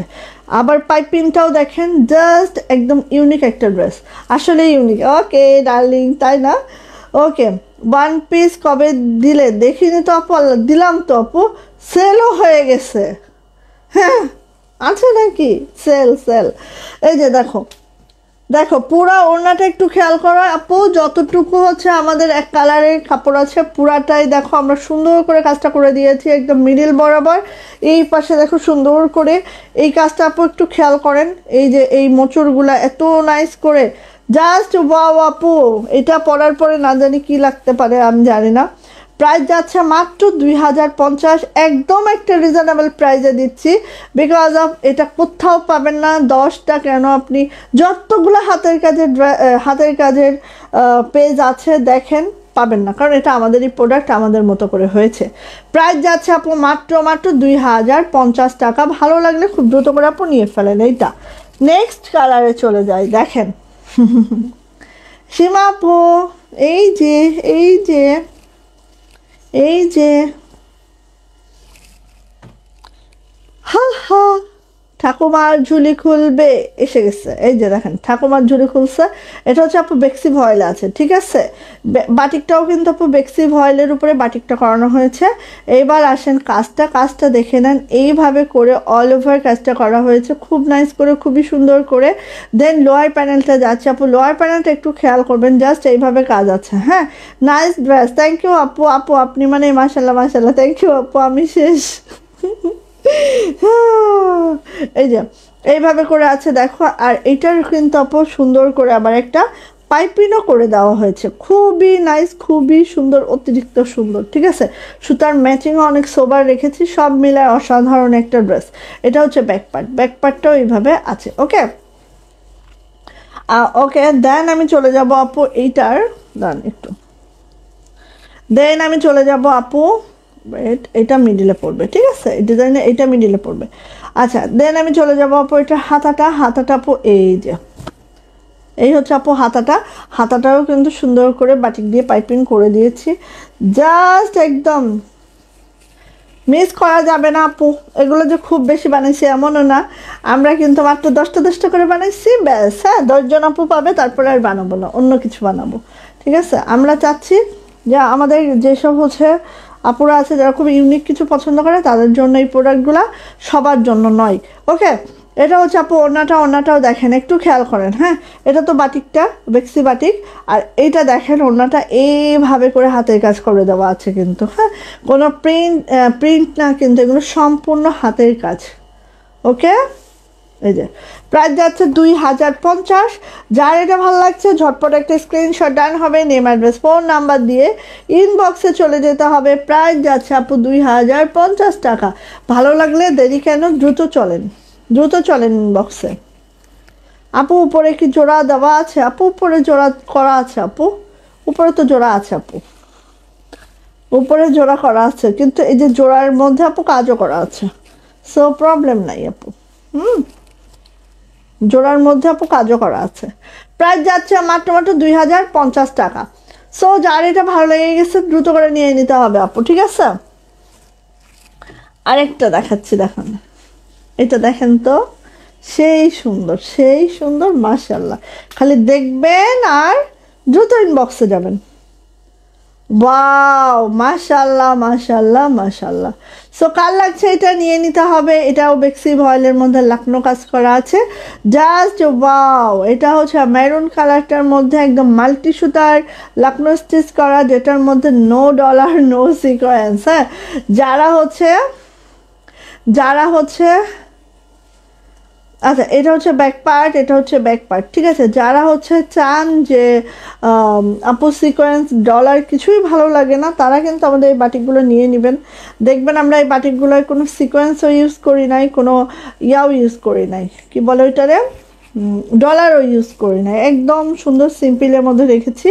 আবার পাইপিংটাও দেখেন, জাস্ট একদম ইউনিক একটা ড্রেস, আসলে ইউনিক। ওকে ডার্লিং, তাই না? ওকে, 1 পিস কবে দিলে দেখিনি তো আপু, দিলাম তো আপু, সেলও হয়ে গেছে, হ্যাঁ আছে নাকি সেল। এই যে দেখো পুরা ওড়নাটা একটু খেয়াল করো আপু, যতটুকু হচ্ছে আমাদের এক কালারের কাপড় আছে পুরাটাই দেখো আমরা সুন্দর করে কাজটা করে দিয়েছি, একদম মিডিল বরাবর। এই পাশে দেখো সুন্দর করে এই কাজটা আপু একটু খেয়াল করেন, এই যে এই মোচড়গুলা এত নাইস করে, জাস্ট ওয়াও আপু, এটা পরার পরে না জানি কি লাগতে পারে, আমি জানি না। প্রাইস যাচ্ছে মাত্র 2050, একদম একটা রিজনেবল প্রাইসে দিচ্ছি, বিকজ অফ এটা কোথাও পাবেন না। 10টা কেন, আপনি যতগুলো হাতের কাজের পেজ আছে দেখেন, পাবেন না, কারণ এটা আমাদেরই প্রোডাক্ট, আমাদের মতো করে হয়েছে। প্রাইস যাচ্ছে আপু মাত্র 2050 টাকা। ভালো লাগলে খুব দ্রুত করে আপু নিয়ে ফেলেন। এইটা নেক্সট কালারে চলে যায়, দেখেন সীমা আপু, এই যে হা ঠাকুমার ঝুলি খুলবে এসে গেছে। এই যে দেখেন ঠাকুমার ঝুলি খুলছে, এটা হচ্ছে আপু বেক্সি ভয়েল আছে, ঠিক আছে, বাটিকটাও কিন্তু আপু বেক্সি ভয়েলের উপরে বাটিকটা করানো হয়েছে। এইবার আসেন কাজটা দেখে নেন, এইভাবে করে অল ওভার কাজটা করা হয়েছে, খুব নাইস করে, খুবই সুন্দর করে। দেন লোয়ার প্যানেলটা যাচ্ছে আপু, লোয়ার প্যানেলটা একটু খেয়াল করবেন, জাস্ট এইভাবে কাজ আছে, হ্যাঁ, নাইস ড্রেস। থ্যাংক ইউ আপু, আপনি মানে মাশাল্লাহ, থ্যাংক ইউ আপু, আমি শেষ। এই যে এইভাবে করে আছে দেখো, আর এটার কিন্তু আপু সুন্দর করে আবার একটা পাইপিংও করে দেওয়া হয়েছে, খুবই নাইস, খুবই সুন্দর, অতিরিক্ত সুন্দর। ঠিক আছে, সুতার ম্যাচিংও অনেক সোবার রেখেছি, সব মিলায় অসাধারণ একটা ড্রেস। এটা হচ্ছে ব্যাক পার্ট, ব্যাক পার্টটাও এইভাবে আছে। ওকে ওকে, দেন আমি চলে যাব আপু এইটার, দাঁড়ান একটু, দেন আমি চলে যাব আপু, এটা মিডিলে পড়বে, ঠিক আছে, এই ডিজাইনে এটা মিডিলে পড়বে। আচ্ছা, দেন আমি চলে যাব আপু এটা হাতাটা, হাতাটা আপু এই যে এই হচ্ছে আপু হাতাটা, হাতাটাও কিন্তু সুন্দর করে বাটিক দিয়ে পাইপিং করে দিয়েছি, জাস্ট একদম মিস করা যাবে না আপু। এগুলো যে খুব বেশি বানাইছি এমনও না, আমরা কিন্তু মাত্র 10টা করে বানাইছি, ব্যাস। হ্যাঁ, 10জন আপু পাবে, তারপরে আর বানাবো না, অন্য কিছু বানাবো। ঠিক আছে, আমরা চাচ্ছি যে আমাদের যেসব হচ্ছে আপুরা আছে যারা খুব ইউনিক কিছু পছন্দ করে তাদের জন্য এই প্রোডাক্টগুলো, সবার জন্য নয়। ওকে, এটা হচ্ছে আপু ওড়নাটাও দেখেন, একটু খেয়াল করেন। হ্যাঁ, এটা তো বাটিকটা, বেক্সি বাটিক, আর এইটা দেখেন ওড়নাটা এইভাবে করে হাতের কাজ করে দেওয়া আছে কিন্তু। হ্যাঁ, কোনো প্রিন্ট না কিন্তু, এগুলো সম্পূর্ণ হাতের কাজ। ওকে, এই যে প্রাইস যাচ্ছে 2050। যার এটা ভালো লাগছে ঝটপট একটা স্ক্রিনশট ডান হবে, নেম অ্যাড্রেস ফোন নাম্বার দিয়ে ইনবক্সে চলে যেতে হবে। প্রাইস যাচ্ছে আপু 2050 টাকা। ভালো লাগলে দেরি কেন, দ্রুত চলেন ইনবক্সে। আপু উপরে কি জোড়া দেওয়া আছে আপু? উপরে জোড়া করা আছে আপু, উপরে তো জোড়া আছে আপু, উপরে জোড়া করা আছে, কিন্তু এই যে জোড়ার মধ্যে আপু কাজও করা আছে, সো প্রবলেম নাই আপু। জোড়ার মধ্যে আপু কাজও করা আছে। প্রাইস যাচ্ছে মাত্র 2050 টাকা। সো যার এটা ভালো লেগে গেছে দ্রুত করে নিয়ে নিতে হবে আপু, ঠিক আছে। আরেকটা দেখাচ্ছি, দেখেন এটা দেখেন তো, সেই সুন্দর মাশাআল্লাহ। খালি দেখবেন আর দ্রুত ইনবক্সে যাবেন। ওয়াও, মাশাআল্লাহ। সো কার লাগছে এটা নিয়ে নিতে হবে। এটাও বেক্সি ভয়েলের মধ্যে লাকনো কাজ করা আছে, জাস্ট ওয়াও। এটা হচ্ছে মেরুন কালারটার মধ্যে একদম মাল্টি সুতার লাকনো স্টিচ করা, যেটার মধ্যে নো ডলার নো সিকোয়েন্স। হ্যাঁ, যারা হচ্ছে আচ্ছা, এটা হচ্ছে ব্যাক পার্ট, ঠিক আছে। যারা হচ্ছে চান যে আপু সিকোয়েন্স ডলার কিছুই ভালো লাগে না, তারা কিন্তু আমাদের এই বাটিকগুলো নিয়ে নেবেন। দেখবেন আমরা এই বাটিকগুলোয় কোনো সিকোয়েন্সও ইউজ করি নাই, কোনো ইউজ করি নাই, কি বলে ওইটারে, ডলারও ইউজ করি নাই, একদম সুন্দর সিম্পলের মধ্যে রেখেছি।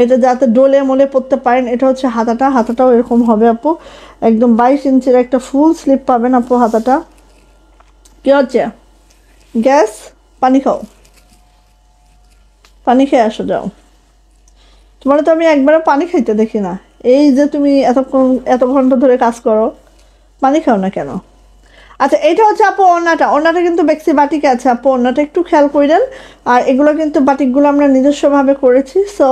এটা যাতে ডোলে মোলে পরতে পারেন। এটা হচ্ছে হাতাটাও এরকম হবে আপু, একদম 22 ইঞ্চির একটা ফুল স্লিপ পাবেন আপু হাতাটা। কি হচ্ছে গ্যাস, পানি খাও, পানি খেয়ে আসো, যাও। তোমার তো আমি একবারও পানি খাইতে দেখি না, এই যে তুমি এত ঘন্টা ধরে কাজ করো, পানি খাও না কেন? আচ্ছা, এটা হচ্ছে আপু ওড়নাটা কিন্তু বেক্সি বাটিকে আছে আপু, ওড়নাটা একটু খেয়াল করেন। আর এগুলো কিন্তু বাটিকগুলো আমরা নিজস্বভাবে করেছি, সো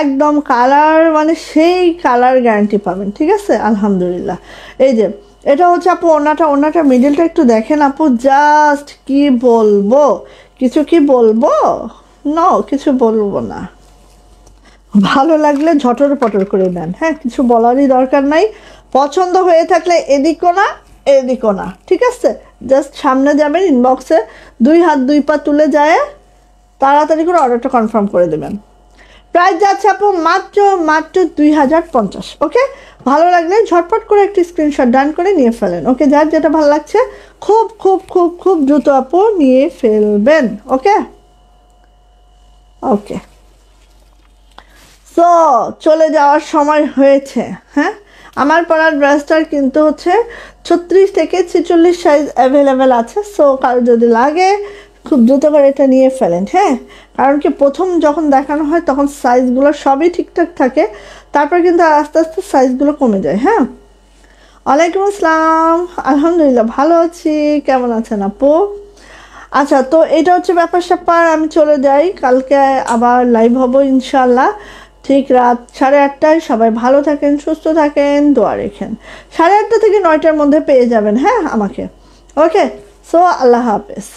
একদম কালার মানে সেই কালার গ্যারান্টি পাবেন, ঠিক আছে, আলহামদুলিল্লাহ। এই যে এটা হচ্ছে আপু ওড়নাটা মিডিলটা একটু দেখেন আপু, জাস্ট কি বলবো, কিছু বলবো না। ভালো লাগলে ঝটর পটর করে নেন। হ্যাঁ, কিছু বলারই দরকার নাই। পছন্দ হয়ে থাকলে এদিকও না, ঠিক আছে, জাস্ট সামনে যাবেন ইনবক্সে, 2 হাত 2 পা তুলে যায় তাড়াতাড়ি করে অর্ডারটা কনফার্ম করে দেবেন। প্রাইস যাচ্ছে আপু মাত্র 2050। ওকে, ভালো লাগলে ঝটপট করে একটি স্ক্রিনশট ডান করে নিয়ে ফেলেন। ওকে, যার যেটা ভালো লাগছে খুব দ্রুত আপু নিয়ে ফেলবেন। ওকে, সো চলে যাওয়ার সময় হয়েছে। হ্যাঁ, আমার পরার ড্রেসটার কিন্তু হচ্ছে 36 থেকে 46 সাইজ অ্যাভেলেবেল আছে। সো কারো যদি লাগে খুব দ্রুত করে এটা নিয়ে ফেলেন। হ্যাঁ, কারণ কি প্রথম যখন দেখানো হয় তখন সাইজগুলো সবই ঠিকঠাক থাকে, তারপর কিন্তু আস্তে আস্তে সাইজগুলো কমে যায়। হ্যাঁ, ওয়ালাইকুম আসসালাম, আলহামদুলিল্লাহ ভালো আছি, কেমন আছেন আপু? আচ্ছা, তো এটা হচ্ছে ব্যাপার। আমি চলে যাই, কালকে আবার লাইভ হব ইনশাল্লাহ, ঠিক রাত 8:30টায়। সবাই ভালো থাকেন, সুস্থ থাকেন, দোয়া রেখেন। 8:30 থেকে 9টার মধ্যে পেয়ে যাবেন হ্যাঁ আমাকে। ওকে, সো আল্লাহ হাফেজ।